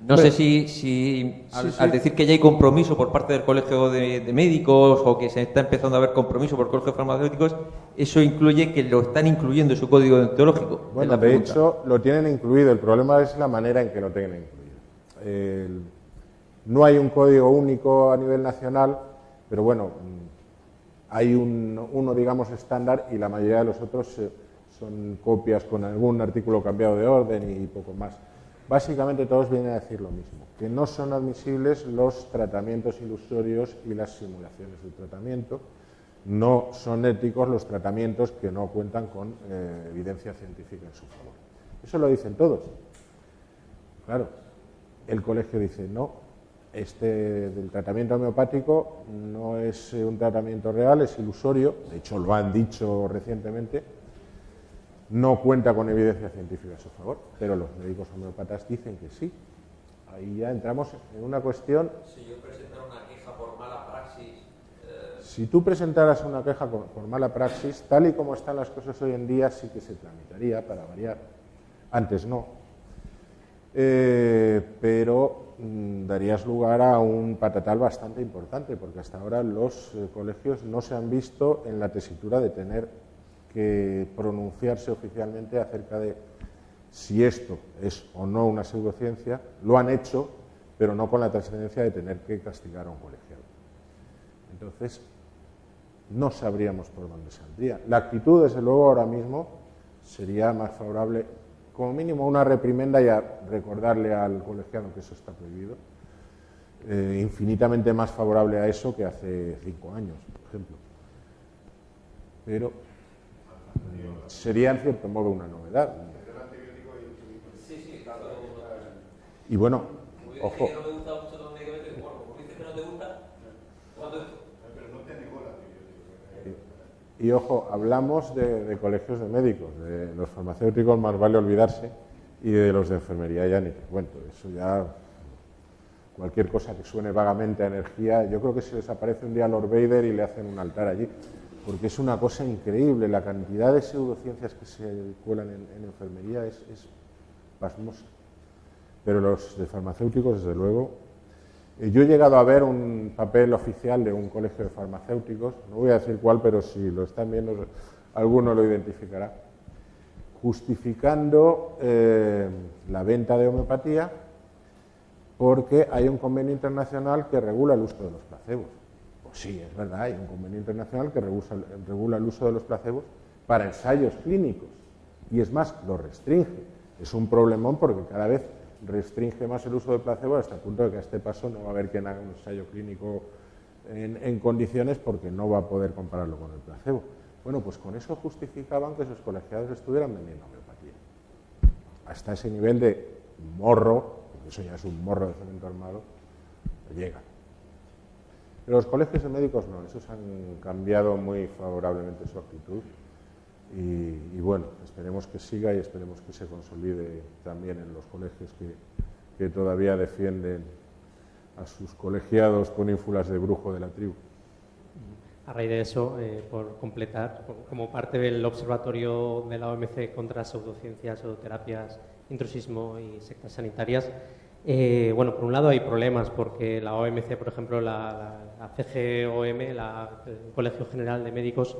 Speaker 8: No sé si al decir que ya hay compromiso por parte del Colegio de Médicos o que se está empezando a ver compromiso por colegios farmacéuticos, eso incluye que lo están incluyendo en su código deontológico.
Speaker 2: Bueno, de hecho, lo tienen incluido. El problema es la manera en que lo tienen incluido. No hay un código único a nivel nacional, pero bueno, hay uno, digamos, estándar y la mayoría de los otros son copias con algún artículo cambiado de orden y poco más. Básicamente todos vienen a decir lo mismo, que no son admisibles los tratamientos ilusorios y las simulaciones de tratamiento, no son éticos los tratamientos que no cuentan con evidencia científica en su favor. Eso lo dicen todos. Claro, el colegio dice, no, del tratamiento homeopático no es un tratamiento real, es ilusorio, de hecho lo han dicho recientemente, no cuenta con evidencia científica a su favor, pero los médicos homeópatas dicen que sí. Ahí ya entramos en una cuestión.
Speaker 8: Si yo presentara una queja por mala praxis...
Speaker 2: Si tú presentaras una queja por mala praxis, tal y como están las cosas hoy en día, sí que se tramitaría, para variar. Antes no. Pero darías lugar a un patatal bastante importante, porque hasta ahora los colegios no se han visto en la tesitura de tener que pronunciarse oficialmente acerca de si esto es o no una pseudociencia. Lo han hecho, pero no con la trascendencia de tener que castigar a un colegiado. Entonces, no sabríamos por dónde saldría. La actitud, desde luego, ahora mismo sería más favorable como mínimo una reprimenda y a recordarle al colegiado que eso está prohibido. Infinitamente más favorable a eso que hace 5 años, por ejemplo. Pero sería en cierto modo una novedad. Y bueno, ojo. Y ojo, hablamos de colegios de médicos, de los farmacéuticos más vale olvidarse, y de los de enfermería ya ni te cuento. Eso ya, cualquier cosa que suene vagamente a energía, yo creo que si les aparece un día Lord Vader y le hacen un altar allí, porque es una cosa increíble, la cantidad de pseudociencias que se cuelan en enfermería es pasmosa. Pero los de farmacéuticos, desde luego. Yo he llegado a ver un papel oficial de un colegio de farmacéuticos, no voy a decir cuál, pero si lo están viendo, alguno lo identificará, justificando la venta de homeopatía porque hay un convenio internacional que regula el uso de los placebos. Pues sí, es verdad, hay un convenio internacional que regula el uso de los placebos para ensayos clínicos, y es más, lo restringe. Es un problemón porque cada vez restringe más el uso de placebo hasta el punto de que a este paso no va a haber quien haga un ensayo clínico en condiciones porque no va a poder compararlo con el placebo. Bueno, pues con eso justificaban que sus colegiados estuvieran vendiendo homeopatía. Hasta ese nivel de morro, porque eso ya es un morro de cemento armado, llegan. Pero los colegios de médicos no, esos han cambiado muy favorablemente su actitud. Y bueno, esperemos que siga y esperemos que se consolide también en los colegios que todavía defienden a sus colegiados con ínfulas de brujo de la tribu.
Speaker 7: A raíz de eso, por completar, como parte del observatorio de la OMC contra pseudociencias, pseudoterapias, intrusismo y sectas sanitarias, bueno, por un lado hay problemas porque la OMC, por ejemplo, la CGOM, el Colegio General de Médicos,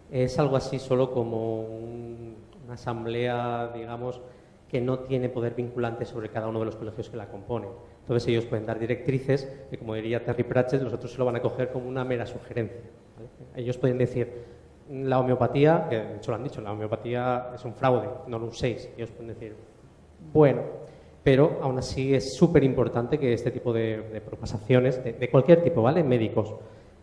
Speaker 7: es algo así solo como una asamblea, digamos, que no tiene poder vinculante sobre cada uno de los colegios que la componen. Entonces ellos pueden dar directrices que, como diría Terry Pratchett, los otros se lo van a coger como una mera sugerencia, ¿vale? Ellos pueden decir, la homeopatía, que de hecho lo han dicho, la homeopatía es un fraude, no lo uséis. Ellos pueden decir, bueno, pero aún así es súper importante que este tipo de propasaciones, de cualquier tipo, ¿vale? Médicos,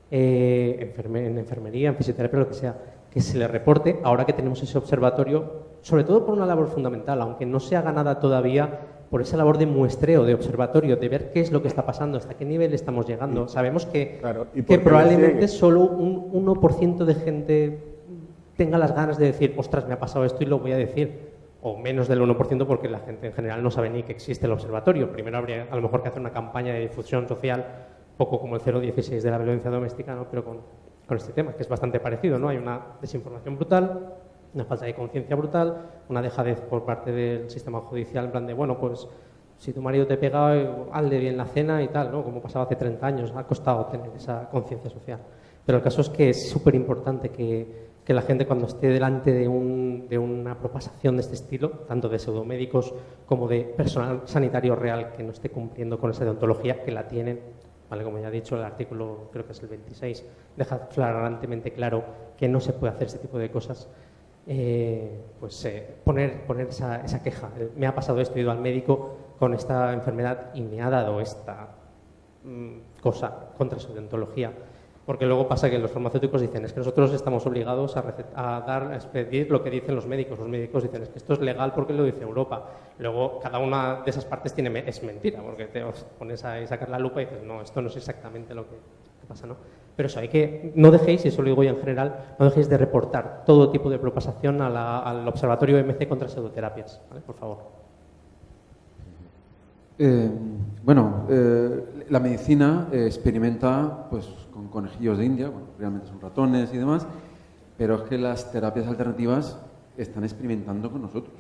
Speaker 7: en enfermería, en fisioterapia, lo que sea, que se le reporte ahora que tenemos ese observatorio, sobre todo por una labor fundamental, aunque no se haga nada todavía, por esa labor de muestreo, de observatorio, de ver qué es lo que está pasando, hasta qué nivel estamos llegando. Sabemos que, claro, que probablemente solo un 1% de gente tenga las ganas de decir, ostras, me ha pasado esto y lo voy a decir, o menos del 1% porque la gente en general no sabe ni que existe el observatorio. Primero habría a lo mejor que hacer una campaña de difusión social, poco como el 016 de la violencia doméstica, ¿no? Pero con este tema, que es bastante parecido, ¿no? Hay una desinformación brutal, una falta de conciencia brutal, una dejadez por parte del sistema judicial, en plan de, bueno, pues si tu marido te pega, hazle bien la cena y tal, ¿no? Como pasaba hace 30 años, ha costado tener esa conciencia social. Pero el caso es que es súper importante que la gente, cuando esté delante de una propasación de este estilo, tanto de pseudomédicos como de personal sanitario real que no esté cumpliendo con esa deontología, que la tienen, ¿vale? Como ya he dicho, el artículo, creo que es el 26, deja flagrantemente claro que no se puede hacer este tipo de cosas. Poner esa queja. Me ha pasado esto, he ido al médico con esta enfermedad y me ha dado esta cosa contra su deontología. Porque luego pasa que los farmacéuticos dicen, es que nosotros estamos obligados a expedir lo que dicen los médicos. Los médicos dicen, es que esto es legal porque lo dice Europa. Luego, cada una de esas partes es mentira, porque te pones a sacar la lupa y dices, no, esto no es exactamente lo que pasa, ¿no? Pero eso, no dejéis, y eso lo digo yo en general, no dejéis de reportar todo tipo de propasación al Observatorio MC contra pseudoterapias, ¿vale? Por favor.
Speaker 5: La medicina experimenta pues con conejillos de India, bueno, realmente son ratones y demás, pero es que las terapias alternativas están experimentando con nosotros,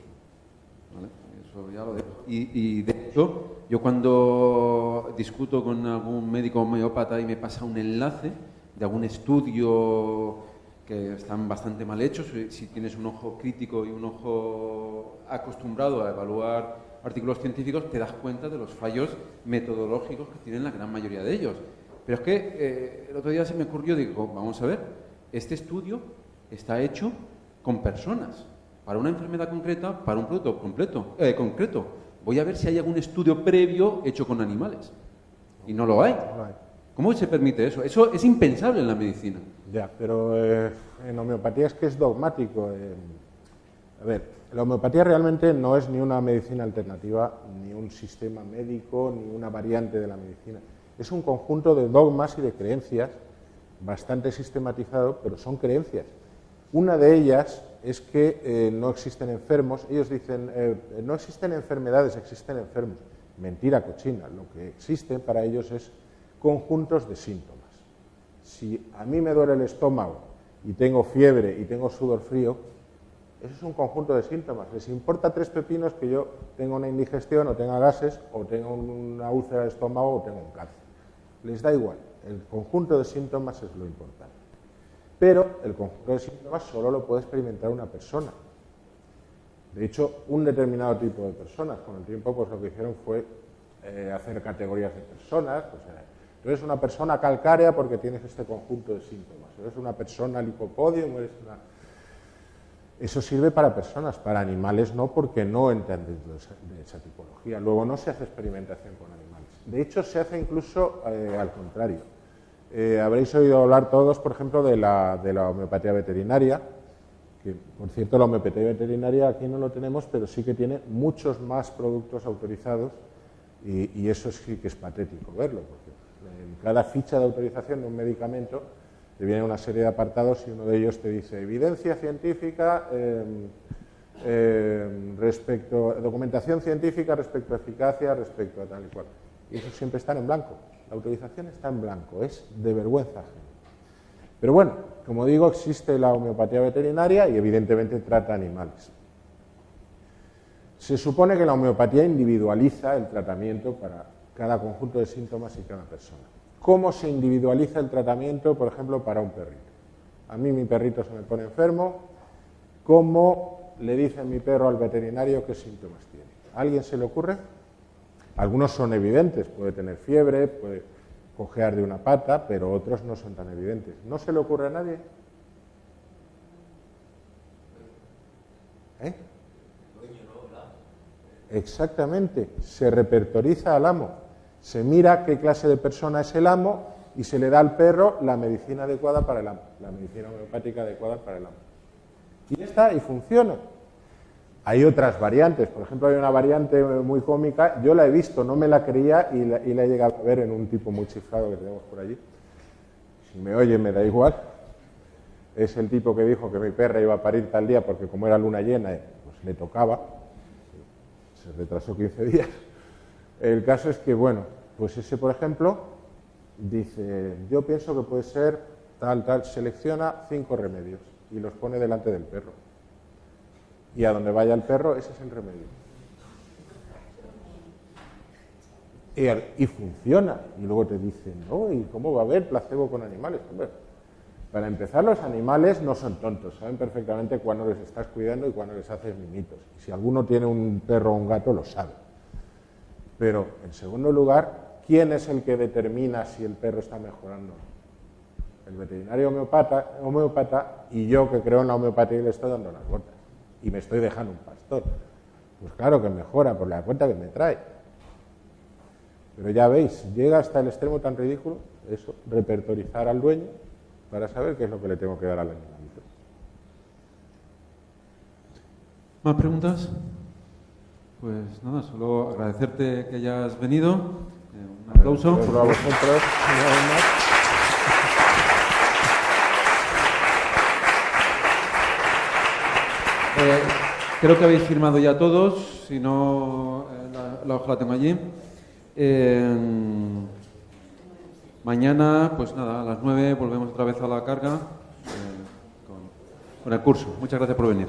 Speaker 5: ¿vale? Eso ya lo dejo. Y de hecho, yo cuando discuto con algún médico homeópata y me pasa un enlace de algún estudio que están bastante mal hechos, si tienes un ojo crítico y un ojo acostumbrado a evaluar artículos científicos, te das cuenta de los fallos metodológicos que tienen la gran mayoría de ellos. Pero es que el otro día se me ocurrió, digo, vamos a ver, este estudio está hecho con personas. para una enfermedad concreta, para un producto concreto. Voy a ver si hay algún estudio previo hecho con animales. Y no lo hay. ¿Cómo se permite eso? Eso es impensable en la medicina.
Speaker 2: Ya, pero en homeopatía es que es dogmático. A ver, la homeopatía realmente no es ni una medicina alternativa, ni un sistema médico, ni una variante de la medicina. Es un conjunto de dogmas y de creencias bastante sistematizado, pero son creencias. Una de ellas es que no existen enfermos. Ellos dicen, no existen enfermedades, existen enfermos. Mentira cochina. Lo que existe para ellos es conjuntos de síntomas. Si a mí me duele el estómago y tengo fiebre y tengo sudor frío, eso es un conjunto de síntomas. Les importa 3 pepinos que yo tenga una indigestión o tenga gases o tenga una úlcera de estómago o tenga un cáncer. Les da igual. El conjunto de síntomas es lo importante. Pero el conjunto de síntomas solo lo puede experimentar una persona. De hecho, un determinado tipo de personas. Con el tiempo, pues lo que hicieron fue hacer categorías de personas. Pues, tú eres una persona calcárea porque tienes este conjunto de síntomas. Eres una persona lipopodium, eres una... Eso sirve para personas, para animales no, porque no entran dentro de esa tipología. Luego no se hace experimentación con animales. De hecho, se hace incluso al contrario. Habréis oído hablar todos, por ejemplo, de la homeopatía veterinaria, que, por cierto, la homeopatía veterinaria aquí no lo tenemos, pero sí que tiene muchos más productos autorizados y eso sí que es patético verlo, porque en cada ficha de autorización de un medicamento te viene una serie de apartados y uno de ellos te dice evidencia científica documentación científica respecto a eficacia, respecto a tal y cual. Y eso siempre está en blanco. La autorización está en blanco, es de vergüenza ajena. Pero bueno, como digo, existe la homeopatía veterinaria y evidentemente trata animales. Se supone que la homeopatía individualiza el tratamiento para cada conjunto de síntomas y cada persona. ¿Cómo se individualiza el tratamiento, por ejemplo, para un perrito? A mí mi perrito se me pone enfermo, ¿cómo le dice mi perro al veterinario qué síntomas tiene? ¿A alguien se le ocurre? Algunos son evidentes, puede tener fiebre, puede cojear de una pata, pero otros no son tan evidentes. ¿No se le ocurre a nadie? Exactamente, se repertoriza al amo. Se mira qué clase de persona es el amo y se le da al perro la medicina adecuada para el amo, la medicina homeopática adecuada para el amo. Y ya está, y funciona. Hay otras variantes, por ejemplo, hay una variante muy cómica, yo la he visto, no me la creía y la he llegado a ver en un tipo muy chiflado que tenemos por allí. Si me oye me da igual. Es el tipo que dijo que mi perra iba a parir tal día porque como era luna llena, pues le tocaba. Se retrasó 15 días. El caso es que, bueno, pues ese, por ejemplo, dice, yo pienso que puede ser tal, selecciona 5 remedios y los pone delante del perro. Y a donde vaya el perro, ese es el remedio. Y funciona. Y luego te dicen, no, ¿y cómo va a haber placebo con animales? Hombre, para empezar, los animales no son tontos, saben perfectamente cuándo les estás cuidando y cuándo les haces mimitos. Y si alguno tiene un perro o un gato, lo sabe. Pero, en segundo lugar, ¿quién es el que determina si el perro está mejorando? El veterinario homeópata y yo que creo en la homeopatía y le estoy dando las vueltas. Y me estoy dejando un pastor. Pues claro que mejora por la cuenta que me trae. Pero ya veis, llega hasta el extremo tan ridículo, eso, repertorizar al dueño para saber qué es lo que le tengo que dar al animalito.
Speaker 5: ¿Más preguntas? Pues nada, solo agradecerte que hayas venido. Un aplauso.
Speaker 2: Por a vosotros, una vez más.
Speaker 5: Creo que habéis firmado ya todos, si no, la hoja la tengo allí. Mañana, pues nada, a las 9 volvemos otra vez a la carga con el curso. Muchas gracias por venir.